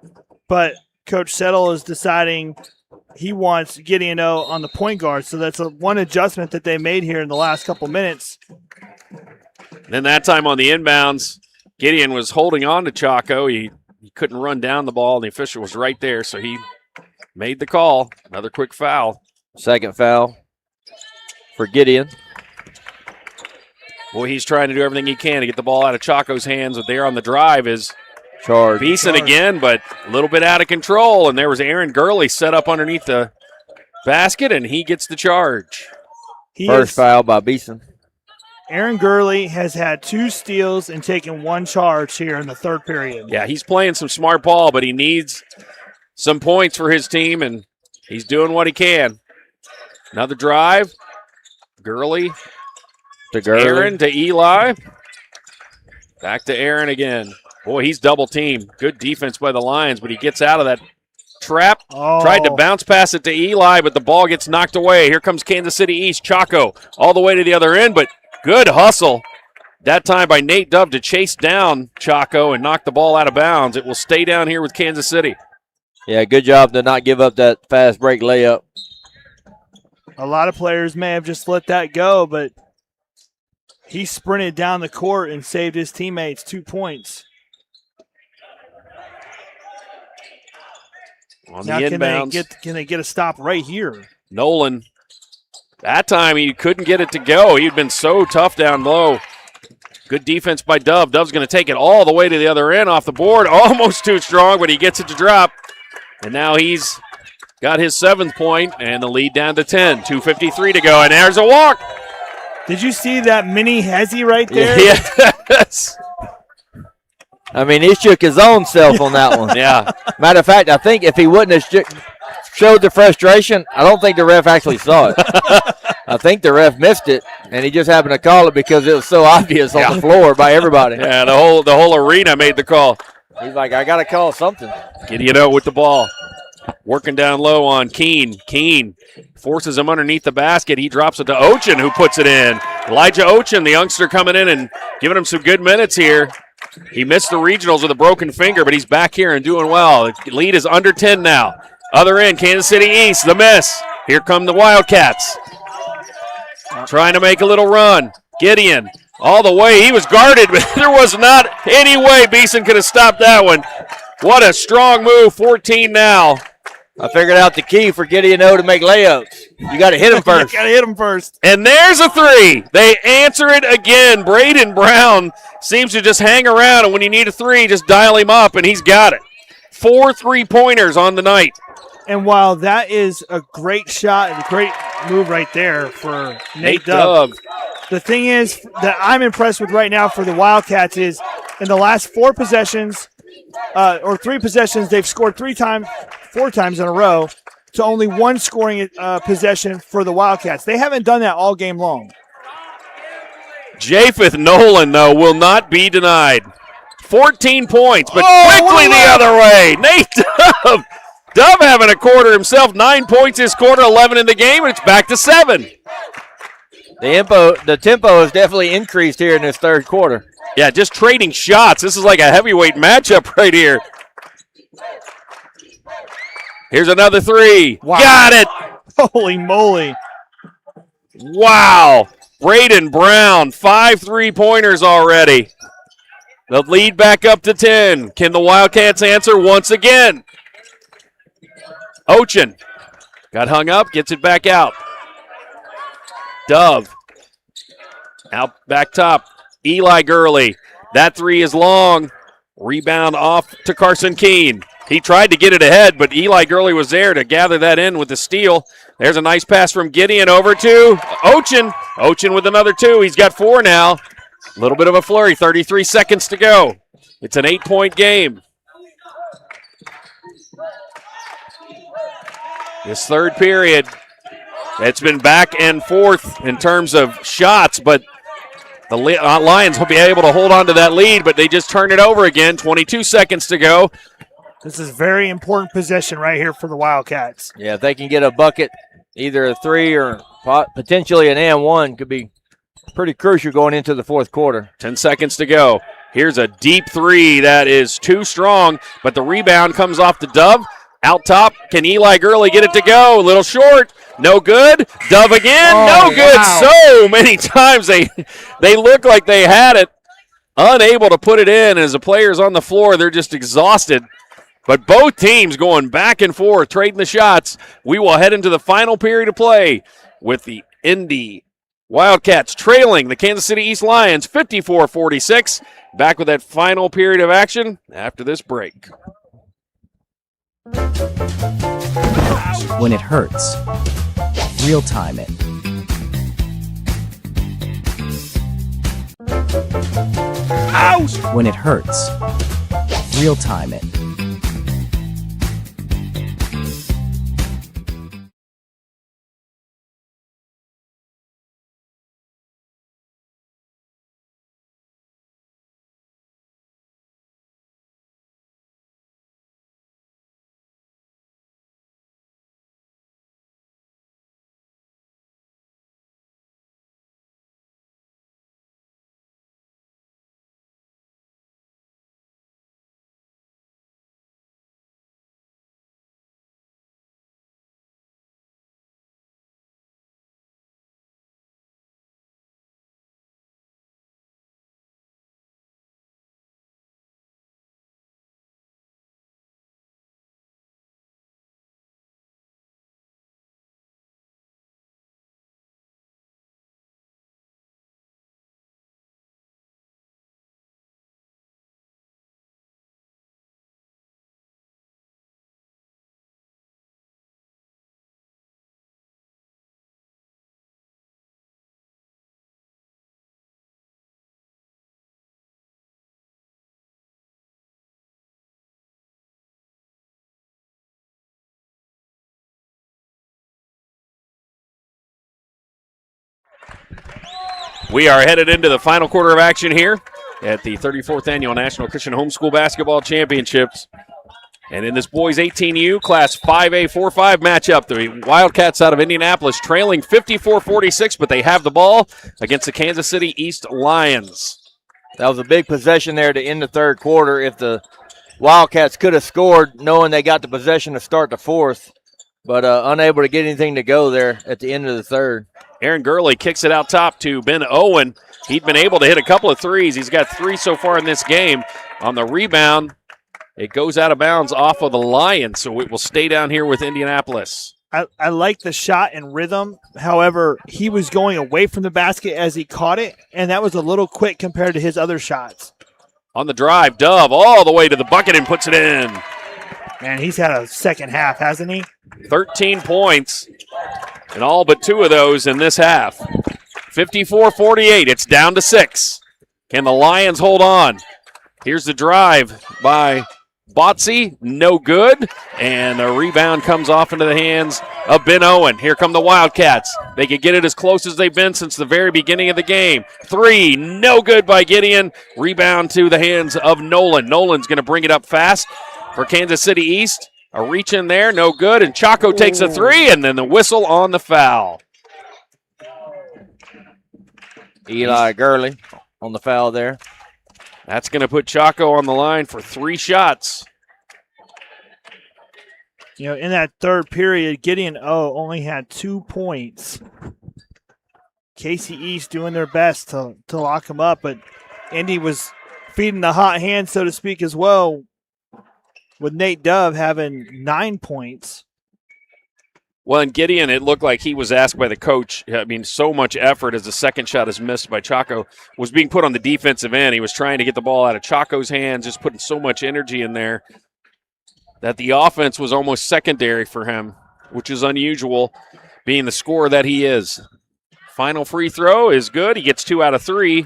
S3: but Coach Settle is deciding he wants Gideon O on the point guard. So that's one adjustment that they made here in the last couple minutes.
S1: Then that time on the inbounds, Gideon was holding on to Chaco. He couldn't run down the ball, and the official was right there, so he made the call. Another quick foul.
S2: Second foul for Gideon.
S1: Boy, he's trying to do everything he can to get the ball out of Chaco's hands, but there on the drive is Beeson again, but a little bit out of control, and there was Aaron Gurley set up underneath the basket, and he gets the charge.
S2: First foul by Beeson.
S3: Aaron Gurley has had 2 steals and taken 1 charge here in the third period.
S1: Yeah, he's playing some smart ball, but he needs some points for his team, and he's doing what he can. Another drive. Gurley
S2: to Gurley.
S1: Aaron to Eli. Back to Aaron again. Boy, he's double teamed. Good defense by the Lions, but he gets out of that trap. Tried to bounce pass it to Eli, but the ball gets knocked away. Here comes Kansas City East. Chaco all the way to the other end, but good hustle that time by Nate Dove to chase down Chaco and knock the ball out of bounds. It will stay down here with Kansas City.
S2: Yeah, good job to not give up that fast break layup.
S3: A lot of players may have just let that go, but he sprinted down the court and saved his teammates 2 points.
S1: On the inbounds.
S3: Can they get a stop right here?
S1: Nolan. That time he couldn't get it to go. He'd been so tough down low. Good defense by Dove. Dove's going to take it all the way to the other end off the board. Almost too strong, but he gets it to drop. And now he's got his 7th point and the lead down to 10. 2:53 to go, and there's a walk.
S3: Did you see that mini hezzy right there?
S1: Yes.
S2: I mean, he shook his own self on that one.
S1: Yeah.
S2: Matter of fact, I think if he wouldn't have showed the frustration. I don't think the ref actually saw it. I think the ref missed it, and he just happened to call it because it was so obvious on the floor by everybody.
S1: Yeah, the whole arena made the call.
S2: He's like, I got to call something.
S1: Gideon with the ball. Working down low on Keene. Keene forces him underneath the basket. He drops it to Ochin, who puts it in. Elijah Ochin, the youngster, coming in and giving him some good minutes here. He missed the regionals with a broken finger, but he's back here and doing well. The lead is under 10 now. Other end, Kansas City East, the miss. Here come the Wildcats. Trying to make a little run. Gideon all the way. He was guarded, but there was not any way Beeson could have stopped that one. What a strong move, 14 now.
S2: I figured out the key for Gideon to make layups. You got to hit him first.
S3: You got to hit him first.
S1: And there's a three. They answer it again. Braden Brown seems to just hang around, and when you need a three, just dial him up, and he's got it. 4 3-pointers on the night.
S3: And while that is a great shot and a great move right there for Nate Dove, the thing is that I'm impressed with right now for the Wildcats is in the last 4 possessions, or 3 possessions, they've scored 4 times in a row to only 1 scoring possession for the Wildcats. They haven't done that all game long.
S1: Japheth Nolan, though, will not be denied. 14 points, but quickly the other way. Nate Dove. Dove having a quarter himself. 9 points this quarter, 11 in the game, and it's back to 7.
S2: The tempo has definitely increased here in this third quarter.
S1: Yeah, just trading shots. This is like a heavyweight matchup right here. Here's another three. Wow. Got it.
S3: Holy moly.
S1: Wow. Braden Brown, 5 3-pointers already. The lead back up to 10. Can the Wildcats answer once again? Ochin got hung up, gets it back out. Dove out back top. Eli Gurley. That three is long. Rebound off to Carson Keene. He tried to get it ahead, but Eli Gurley was there to gather that in with the steal. There's a nice pass from Gideon over to Ochin. Ochin with another 2. He's got 4 now. A little bit of a flurry. 33 seconds to go. It's an 8-point game. This third period, it's been back and forth in terms of shots, but the Lions will be able to hold on to that lead, but they just turn it over again. 22 seconds to go.
S3: This is very important possession right here for the Wildcats.
S2: Yeah, if they can get a bucket, either a 3 or potentially an and 1, could be pretty crucial going into the fourth quarter.
S1: 10 seconds to go. Here's a deep 3 that is too strong, but the rebound comes off the Dove. Out top, can Eli Gurley get it to go? A little short, no good. Dove again, no good.
S3: Wow.
S1: So many times they look like they had it, unable to put it in. As the players on the floor, they're just exhausted. But both teams going back and forth, trading the shots. We will head into the final period of play with the Indy Wildcats trailing the Kansas City East Lions 54-46. Back with that final period of action after this break.
S4: When it hurts, real time it.
S3: Ouch!
S4: When it hurts, real time it.
S1: We are headed into the final quarter of action here at the 34th Annual National Christian Homeschool Basketball Championships. And in this boys 18U Class 5A 4-5 matchup, the Wildcats out of Indianapolis trailing 54-46, but they have the ball against the Kansas City East Lions.
S2: That was a big possession there to end the third quarter. If the Wildcats could have scored, knowing they got the possession to start the fourth, but unable to get anything to go there at the end of the third.
S1: Aaron Gurley kicks it out top to Ben Owen. He'd been able to hit a couple of threes. He's got 3 so far in this game. On the rebound, it goes out of bounds off of the Lions, so it will stay down here with Indianapolis.
S3: I like the shot and rhythm. However, he was going away from the basket as he caught it, and that was a little quick compared to his other shots.
S1: On the drive, Dove all the way to the bucket and puts it in.
S3: Man, he's had a second half, hasn't he?
S1: 13 points, and all but 2 of those in this half. 54-48, it's down to 6. Can the Lions hold on? Here's the drive by Botsy, no good, and a rebound comes off into the hands of Ben Owen. Here come the Wildcats. They can get it as close as they've been since the very beginning of the game. 3, no good by Gideon. Rebound to the hands of Nolan. Nolan's going to bring it up fast for Kansas City East. A reach in there, no good, and Chaco takes a 3, and then the whistle on the foul.
S2: Eli Gurley on the foul there.
S1: That's going to put Chaco on the line for 3 shots.
S3: You know, in that third period, Gideon O only had 2 points. Casey East doing their best to lock him up, but Indy was feeding the hot hand, so to speak, as well, with Nate Dove having 9 points.
S1: Well, in Gideon, it looked like he was asked by the coach. I mean, so much effort as the second shot is missed by Chaco was being put on the defensive end. He was trying to get the ball out of Chaco's hands, just putting so much energy in there that the offense was almost secondary for him, which is unusual, being the scorer that he is. Final free throw is good. He gets 2 out of 3.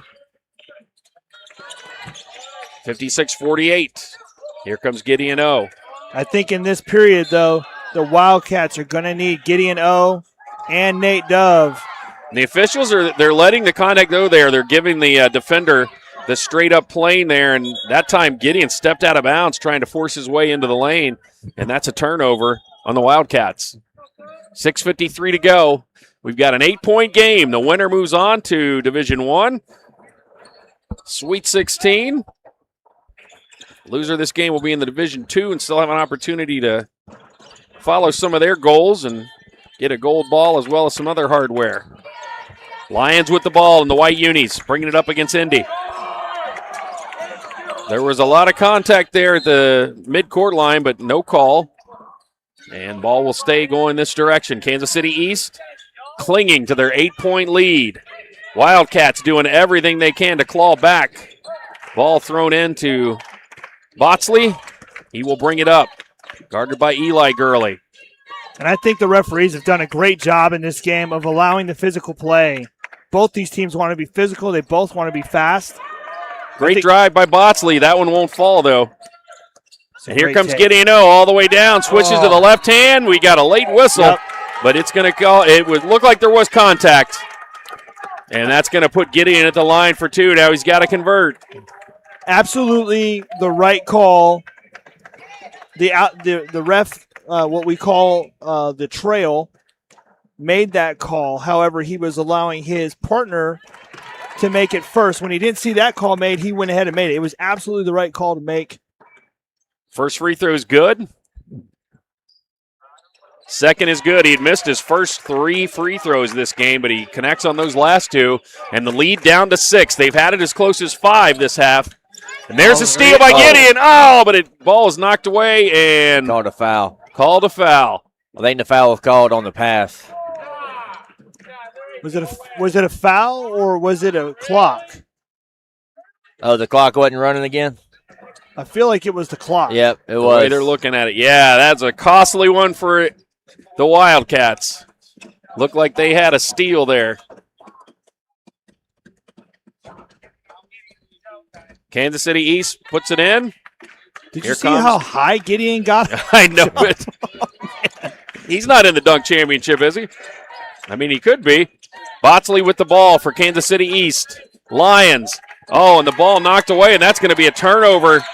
S1: 56-48. Here comes Gideon O.
S3: I think in this period, though, the Wildcats are going to need Gideon O and Nate Dove.
S1: The officials they're letting the contact go there. They're giving the defender the straight-up plane there, and that time Gideon stepped out of bounds trying to force his way into the lane, and that's a turnover on the Wildcats. 6:53 to go. We've got an 8-point game. The winner moves on to Division I. Sweet 16. Loser this game will be in the Division II and still have an opportunity to follow some of their goals and get a gold ball as well as some other hardware. Lions with the ball in the white unis, bringing it up against Indy. There was a lot of contact there at the midcourt line, but no call. And ball will stay going this direction. Kansas City East clinging to their 8-point lead. Wildcats doing everything they can to claw back. Ball thrown into Botsley. He will bring it up. Guarded by Eli Gurley.
S3: And I think the referees have done a great job in this game of allowing the physical play. Both these teams want to be physical. They both want to be fast.
S1: Great drive by Botsley. That one won't fall, though. And here comes
S3: take.
S1: Gideon O all the way down. Switches to the left hand. We got a late whistle, but it's going to go. It would look like there was contact. And that's going to put Gideon at the line for 2. Now he's got to convert.
S3: Absolutely the right call. The ref, what we call the trail, made that call. However, he was allowing his partner to make it first. When he didn't see that call made, he went ahead and made it. It was absolutely the right call to make.
S1: First free throw is good. Second is good. He had missed his first 3 free throws this game, but he connects on those last 2. And the lead down to 6. They've had it as close as 5 this half. And there's a steal by Gideon. Ball is knocked away and
S2: Called a foul.
S1: Called a foul.
S2: I think the foul was called on the pass.
S3: Was it a foul or was it a clock?
S2: Oh, the clock wasn't running again?
S3: I feel like it was the clock.
S2: Yep, it
S1: The
S2: was.
S1: way they're looking at it. Yeah, that's a costly one for the Wildcats. Looked like they had a steal there. Kansas City East puts it in.
S3: Did you see how high Gideon got?
S1: I know it. He's not in the dunk championship, is he? I mean, he could be. Botsley with the ball for Kansas City East. Lions. Oh, and the ball knocked away, and that's going to be a turnover.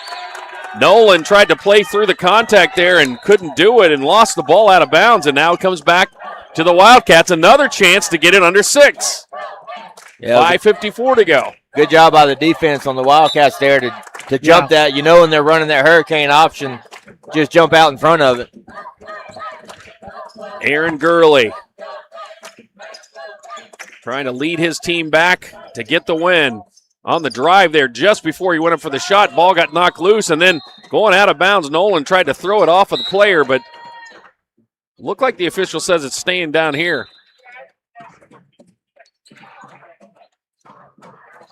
S1: Nolan tried to play through the contact there and couldn't do it and lost the ball out of bounds, and now it comes back to the Wildcats. Another chance to get it under 6.
S2: Yeah,
S1: 5:54 to go.
S2: good job by the defense on the Wildcats there to jump that. You know when they're running that hurricane option, just jump out in front of it.
S1: Aaron Gurley trying to lead his team back to get the win. On the drive there just before he went up for the shot, ball got knocked loose, and then going out of bounds, Nolan tried to throw it off of the player, but looked like the official says it's staying down here.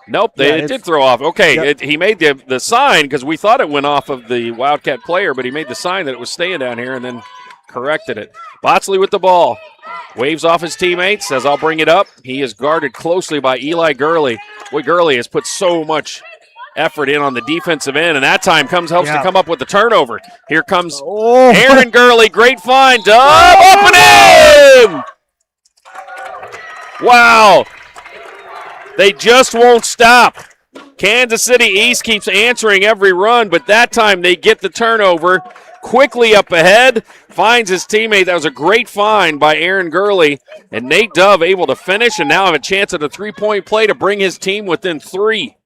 S1: Nope, it did throw off. Okay,
S3: Yep.
S1: he made the sign because we thought it went off of the Wildcat player, but he made the sign that it was staying down here and then corrected it. Botsley with the ball. Waves off his teammates, says, I'll bring it up. He is guarded closely by Eli Gurley. Boy, Gurley has put so much effort in on the defensive end, and that time helps to come up with the turnover. Here comes Aaron Gurley. Great find. Up and in! Wow. They just won't stop. Kansas City East keeps answering every run, but that time they get the turnover. Quickly up ahead, finds his teammate. That was a great find by Aaron Gurley. And Nate Dove able to finish and now have a chance at a three-point play to bring his team within 3.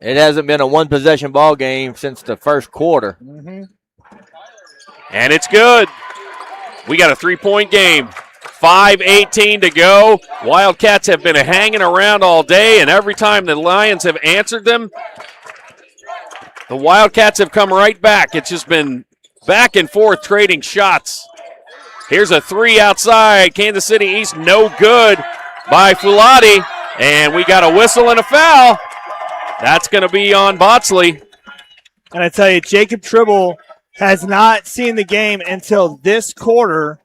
S2: It hasn't been a one-possession ball game since the first quarter.
S1: And it's good. We got a 3-point game. 5:18 to go. Wildcats have been hanging around all day, and every time the Lions have answered them, the Wildcats have come right back. It's just been back and forth trading shots. Here's a 3 outside. Kansas City East, no good by Fulati. And we got a whistle and a foul. That's going to be on Botsley.
S3: And I tell you, Jacob Tribble has not seen the game until this quarter.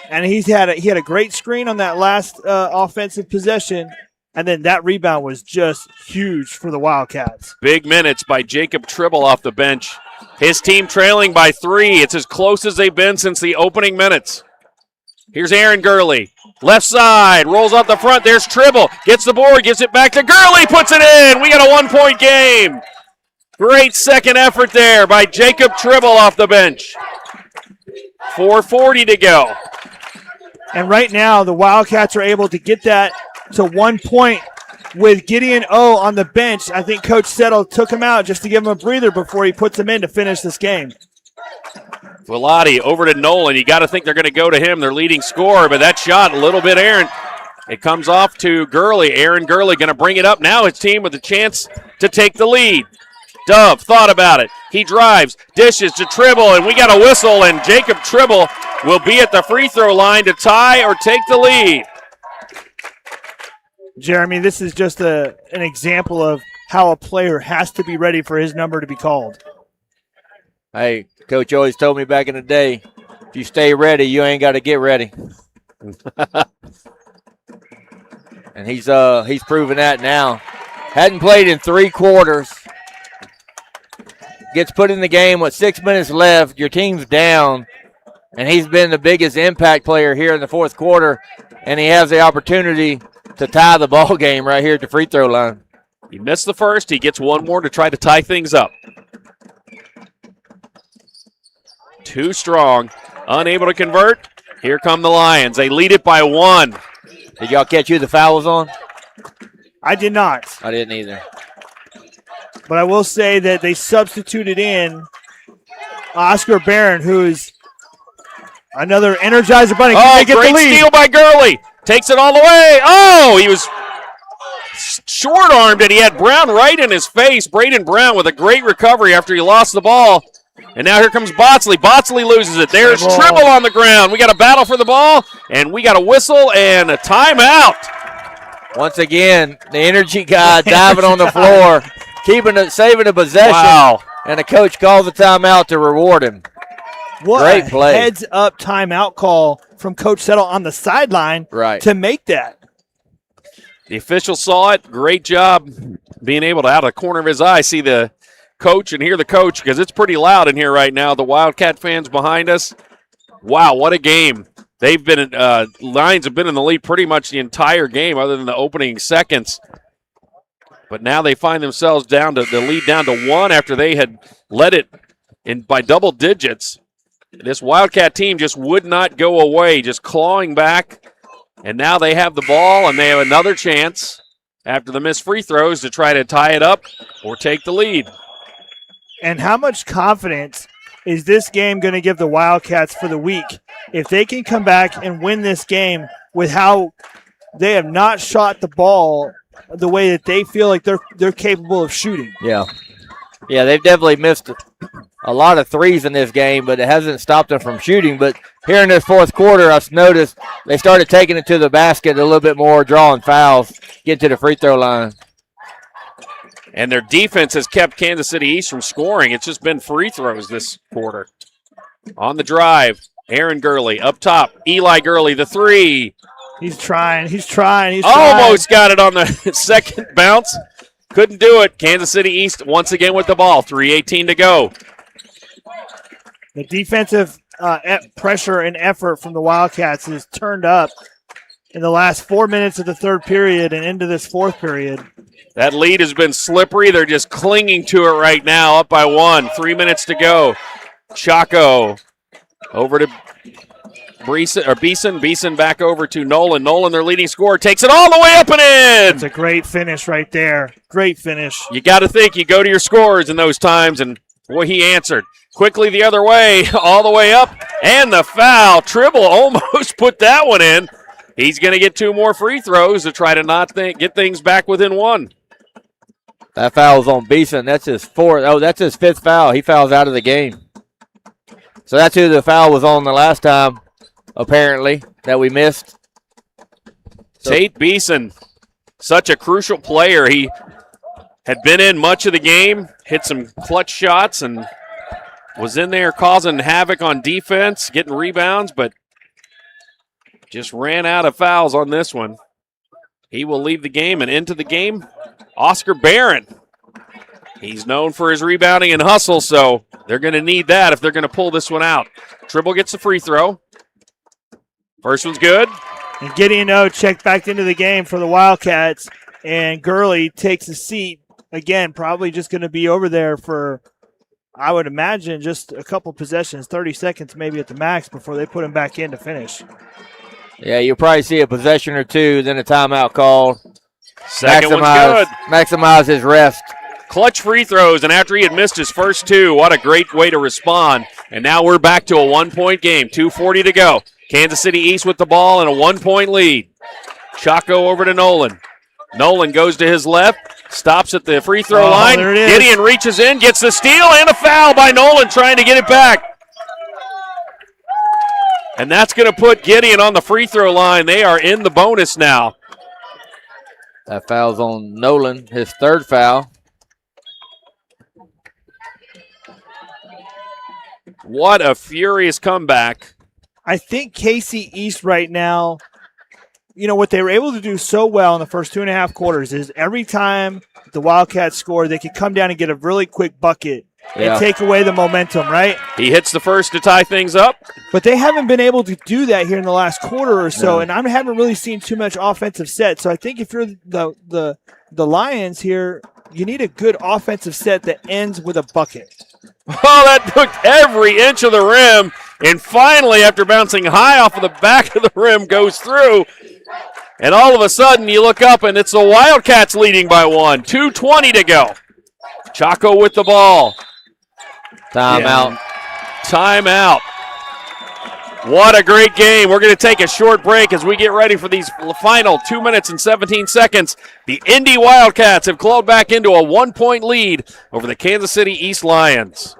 S3: And he had a great screen on that last offensive possession. And then that rebound was just huge for the Wildcats.
S1: Big minutes by Jacob Tribble off the bench. His team trailing by 3. It's as close as they've been since the opening minutes. Here's Aaron Gurley. Left side, rolls out the front. There's Tribble. Gets the board, gives it back to Gurley, puts it in. We got a 1-point game. Great second effort there by Jacob Tribble off the bench. 4:40 to go.
S3: And right now, the Wildcats are able to get that to 1 point with Gideon O on the bench. I think Coach Settle took him out just to give him a breather before he puts him in to finish this game.
S1: Velati over to Nolan. You got to think they're going to go to him, their leading scorer, but that shot a little bit errant. It comes off to Gurley. Aaron Gurley going to bring it up. Now his team with a chance to take the lead. Dove thought about it. He drives, dishes to Tribble, and we got a whistle, and Jacob Tribble will be at the free throw line to tie or take the lead.
S3: Jeremy, this is just an example of how a player has to be ready for his number to be called.
S2: Hey, Coach always told me back in the day, if you stay ready, you ain't got to get ready. And he's proven that now. Hadn't played in 3 quarters. Gets put in the game with 6 minutes left. Your team's down. And he's been the biggest impact player here in the fourth quarter. And he has the opportunity to tie the ball game right here at the free throw line.
S1: He missed the first. He gets one more to try to tie things up. Too strong. Unable to convert. Here come the Lions. They lead it by 1.
S2: Did y'all catch who the foul was on?
S3: I did not.
S2: I didn't either.
S3: But I will say that they substituted in Oscar Barron, who is another Energizer Bunny. Can they get
S1: great
S3: the lead?
S1: steal by Gurley. Takes it all the way. Oh, he was short-armed, and he had Brown right in his face. Braden Brown with a great recovery after he lost the ball. And now here comes Botsley. Botsley loses it. There's Tribble on the ground. We got a battle for the ball, and we got a whistle and a timeout.
S2: Once again, the energy guy diving on the floor, saving the possession.
S1: Wow.
S2: And the coach calls a timeout to reward him.
S3: What
S2: Great play.
S3: Heads-up timeout call from Coach Settle on the sideline to make that.
S1: The official saw it. Great job being able to, out of the corner of his eye, see the coach and hear the coach, because it's pretty loud in here right now. The Wildcat fans behind us. Wow, what a game. they've been Lions have been in the lead pretty much the entire game, other than the opening seconds. But now they find themselves down to the lead down to 1 after they had led it in by double digits. This Wildcat team just would not go away, just clawing back. And now they have the ball, and they have another chance after the missed free throws to try to tie it up or take the lead.
S3: And how much confidence is this game going to give the Wildcats for the week if they can come back and win this game with how they have not shot the ball the way that they feel like they're capable of shooting?
S2: Yeah. Yeah, they've definitely missed a lot of threes in this game, but it hasn't stopped them from shooting. But here in this fourth quarter, I've noticed they started taking it to the basket a little bit more, drawing fouls, get to the free throw line.
S1: And their defense has kept Kansas City East from scoring. It's just been free throws this quarter. On the drive, Aaron Gurley up top. Eli Gurley, the three.
S3: He's trying.
S1: Almost got it on the second bounce. Couldn't do it. Kansas City East once again with the ball. 3:18 to go.
S3: The defensive pressure and effort from the Wildcats is turned up in the last 4 minutes of the third period and into this fourth period.
S1: That lead has been slippery. They're just clinging to it right now, up by 1. 3 minutes to go. Chaco over to Beeson. Beeson back over to Nolan. Nolan, their leading scorer, takes it all the way up and in.
S3: It's a great finish right there. Great finish.
S1: You got to think you go to your scorers in those times, and boy, he answered. Quickly the other way, all the way up, and the foul. Tribble almost put that one in. He's going to get 2 more free throws to try to not get things back within 1.
S2: That foul's on Beeson. That's his fourth. Oh, that's his 5th foul. He fouls out of the game. So that's who the foul was on the last time, apparently, that we missed.
S1: Tate Beeson, such a crucial player. He had been in much of the game, hit some clutch shots, and was in there causing havoc on defense, getting rebounds, but just ran out of fouls on this one. He will leave the game, and into the game, Oscar Barron. He's known for his rebounding and hustle, so they're going to need that if they're going to pull this one out. Tribble gets a free throw. First one's good.
S3: And Gideon O checked back into the game for the Wildcats, and Gurley takes a seat. Again, probably just going to be over there for, I would imagine, just a couple possessions, 30 seconds maybe at the max before they put him back in to finish.
S2: Yeah, you'll probably see a possession or 2, then a timeout call.
S1: Second one's good.
S2: Maximize his rest.
S1: Clutch free throws, and after he had missed his first 2, what a great way to respond. And now we're back to a 1-point game, 2:40 to go. Kansas City East with the ball and a 1-point lead. Chaco over to Nolan. Nolan goes to his left, stops at the free throw line.
S3: There it is.
S1: Gideon reaches in, gets the steal, and a foul by Nolan trying to get it back. And that's going to put Gideon on the free throw line. They are in the bonus now.
S2: That foul's on Nolan, his 3rd foul.
S1: What a furious comeback.
S3: I think KC East right now, you know, what they were able to do so well in the first 2.5 quarters is every time the Wildcats scored, they could come down and get a really quick bucket and take away the momentum, right?
S1: He hits the first to tie things up.
S3: But they haven't been able to do that here in the last quarter or so, and I haven't really seen too much offensive set. So I think if you're the Lions here, you need a good offensive set that ends with a bucket.
S1: Oh, that took every inch of the rim, and finally, after bouncing high off of the back of the rim, goes through. And all of a sudden, you look up, and it's the Wildcats leading by 1. 2:20 to go. Chaco with the ball.
S2: Timeout.
S1: Timeout. What a great game. We're going to take a short break as we get ready for these final 2 minutes and 17 seconds. The Indy Wildcats have clawed back into a 1-point lead over the Kansas City East Lions.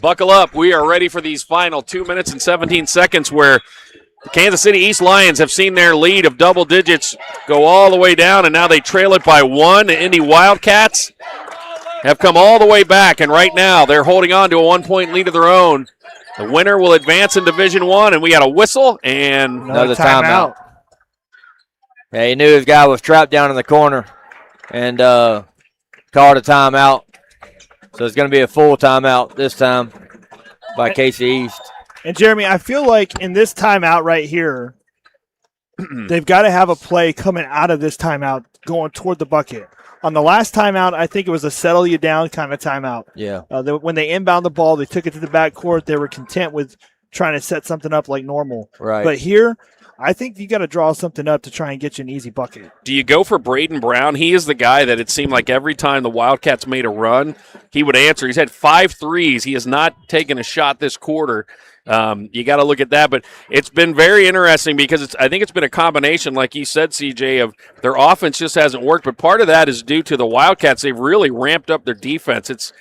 S1: Buckle up. We are ready for these final 2 minutes and 17 seconds where the Kansas City East Lions have seen their lead of double digits go all the way down, and now they trail it by 1. The Indy Wildcats have come all the way back, and right now they're holding on to a 1-point lead of their own. The winner will advance in Division I, and we got a whistle and
S2: another timeout. Yeah, he knew his guy was trapped down in the corner and called a timeout. So it's going to be a full timeout this time by KC East.
S3: And, Jeremy, I feel like in this timeout right here, they've got to have a play coming out of this timeout going toward the bucket. On the last timeout, I think it was a settle you down kind of timeout.
S2: Yeah.
S3: When they inbound the ball, they took it to the backcourt. They were content with trying to set something up like normal.
S2: Right.
S3: But here, I think you got to draw something up to try and get you an easy bucket.
S1: do you go for Braden Brown? He is the guy that it seemed like every time the Wildcats made a run, he would answer. He's had 5 threes. He has not taken a shot this quarter. You got to look at that, but it's been very interesting because I think it's been a combination, like you said, CJ, of their offense just hasn't worked, but part of that is due to the Wildcats. They've really ramped up their defense. It's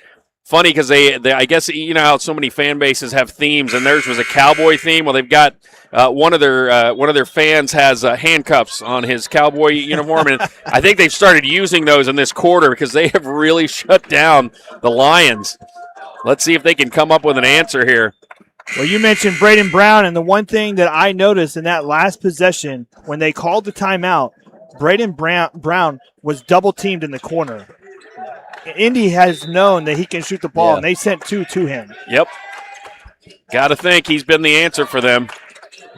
S1: funny because they I guess you know how so many fan bases have themes, and theirs was a cowboy theme. Well, they've got one of their fans has handcuffs on his cowboy uniform, and I think they've started using those in this quarter because they have really shut down the Lions. Let's see if they can come up with an answer here.
S3: Well, you mentioned Braden Brown, and the one thing that I noticed in that last possession when they called the timeout, Braden Brown was double-teamed in the corner. Indy has known that he can shoot the ball, and they sent 2 to him.
S1: Yep. Got to think he's been the answer for them.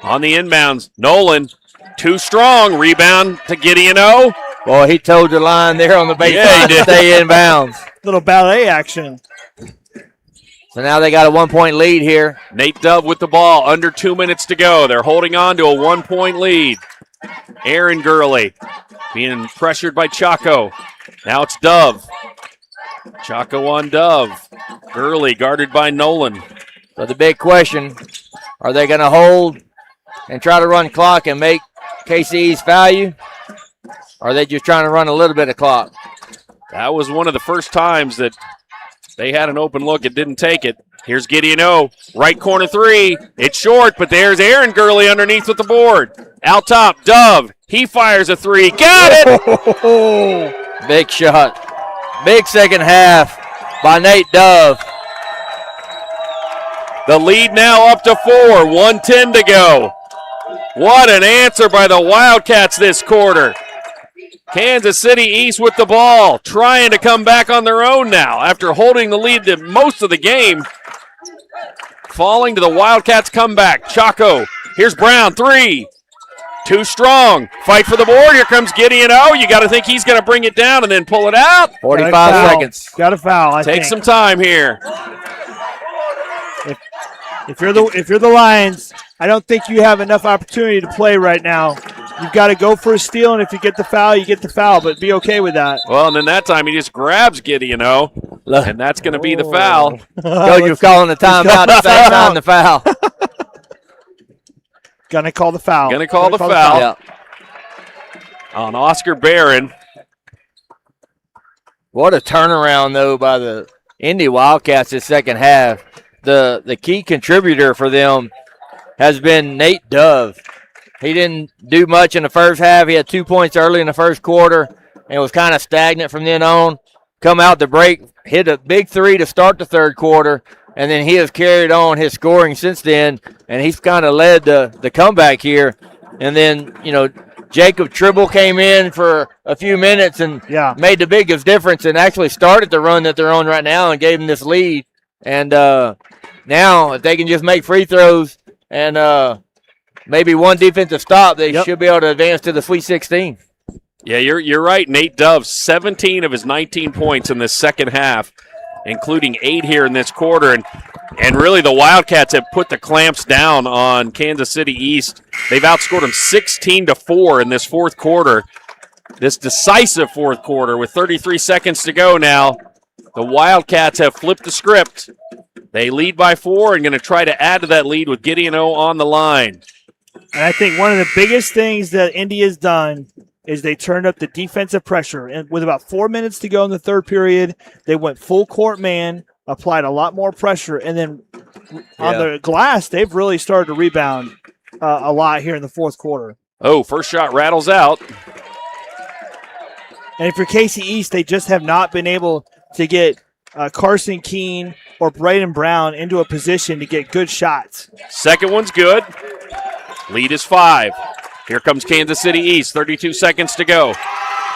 S1: On the inbounds, Nolan, too strong. Rebound to Gideon O.
S2: Boy, he toed the line there on the baseline to stay in bounds.
S3: Little ballet action.
S2: So now they got a 1-point lead here.
S1: Nate Dove with the ball, under 2 minutes to go. They're holding on to a 1-point lead. Aaron Gurley being pressured by Chaco. Now it's Dove. Chaco on Dove. Gurley guarded by Nolan.
S2: So the big question, are they going to hold and try to run clock and make KC's foul you? Or are they just trying to run a little bit of clock?
S1: That was one of the first times that they had an open look. It didn't take it. Here's Gideon O. Right corner 3. It's short, but there's Aaron Gurley underneath with the board. Out top, Dove. He fires a 3. Got it!
S2: Big shot. Big second half by Nate Dove.
S1: The lead now up to 4. 1:10 to go. What an answer by the Wildcats this quarter. Kansas City East with the ball, trying to come back on their own now after holding the lead to most of the game. Falling to the Wildcats' comeback. Chaco, here's Brown, 3. Too strong. Fight for the board. Here comes Gideon O. You got to think he's going to bring it down and then pull it out.
S2: 45 seconds.
S3: Got a foul, I think.
S1: Take some time here.
S3: If you're the Lions, I don't think you have enough opportunity to play right now. You've got to go for a steal, and if you get the foul, you get the foul, but be okay with that.
S1: Well, and then that time he just grabs Gideon O, and that's going to be the foul.
S2: Coach, you're calling the timeout at the same time the foul.
S3: Gonna call the foul.
S1: Gonna call the foul.
S2: Yeah.
S1: On Oscar Barron.
S2: What a turnaround, though, by the Indy Wildcats this second half. The key contributor for them has been Nate Dove. He didn't do much in the first half. He had 2 points early in the first quarter and was kind of stagnant from then on. Come out the break, hit a big 3 to start the third quarter, and then he has carried on his scoring since then, and he's kind of led the comeback here. And then, Jacob Tribble came in for a few minutes and made the biggest difference and actually started the run that they're on right now and gave them this lead. And now, if they can just make free throws and maybe one defensive stop, they should be able to advance to the Sweet 16.
S1: Yeah, you're right. Nate Dove, 17 of his 19 points in this second half, including 8 here in this quarter. And really the Wildcats have put the clamps down on Kansas City East. They've outscored them 16-4 in this fourth quarter, this decisive fourth quarter with 33 seconds to go now. The Wildcats have flipped the script. They lead by 4 and going to try to add to that lead with Gideon O on the line.
S3: And I think one of the biggest things that Indy has done is they turned up the defensive pressure. And with about 4 minutes to go in the third period, they went full court man, applied a lot more pressure. And then on the glass, they've really started to rebound a lot here in the fourth quarter.
S1: Oh, first shot rattles out.
S3: And for Casey East, they just have not been able to get Carson Keene or Braden Brown into a position to get good shots.
S1: Second one's good. Lead is 5. Here comes Kansas City East, 32 seconds to go.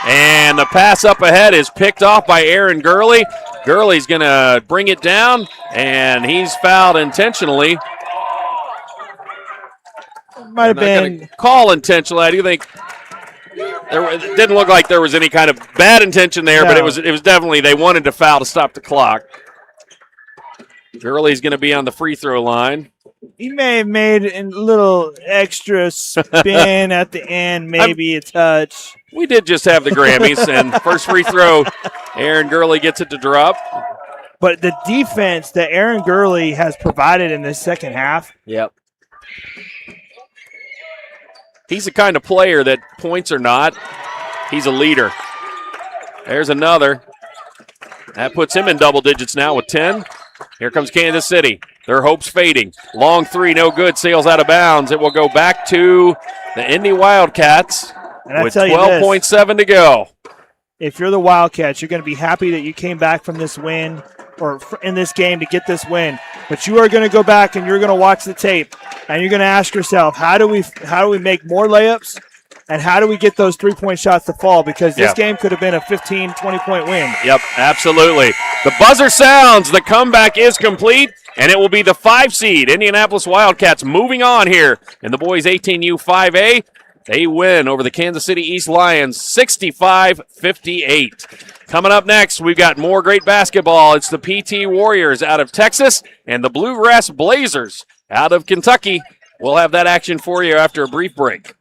S1: And the pass up ahead is picked off by Aaron Gurley. Gurley's going to bring it down, and he's fouled intentionally.
S3: Might have been.
S1: Call intentionally. I do think it didn't look like there was any kind of bad intention there, but it was definitely they wanted to foul to stop the clock. Gurley's going to be on the free throw line.
S3: He may have made a little extra spin at the end, maybe a touch.
S1: We did just have the Grammys, and first free throw, Aaron Gurley gets it to drop.
S3: But the defense that Aaron Gurley has provided in this second half.
S2: Yep.
S1: He's the kind of player that, points or not, he's a leader. There's another. That puts him in double digits now with 10. Here comes Kansas City. Their hopes fading. Long three, no good, sails out of bounds. It will go back to the Indy Wildcats with 12.7 to go.
S3: If you're the Wildcats, you're going to be happy that you came back from this win or in this game to get this win. But you are going to go back and you're going to watch the tape and you're going to ask yourself, how do we make more layups and how do we get those three-point shots to fall? Because this game could have been a 15, 20-point win.
S1: Yep, absolutely. The buzzer sounds. The comeback is complete, and it will be the 5 seed Indianapolis Wildcats moving on here in the boys 18U 5A. They win over the Kansas City East Lions 65-58. Coming up next, we've got more great basketball. It's the PT Warriors out of Texas and the Bluegrass Blazers out of Kentucky. We'll have that action for you after a brief break.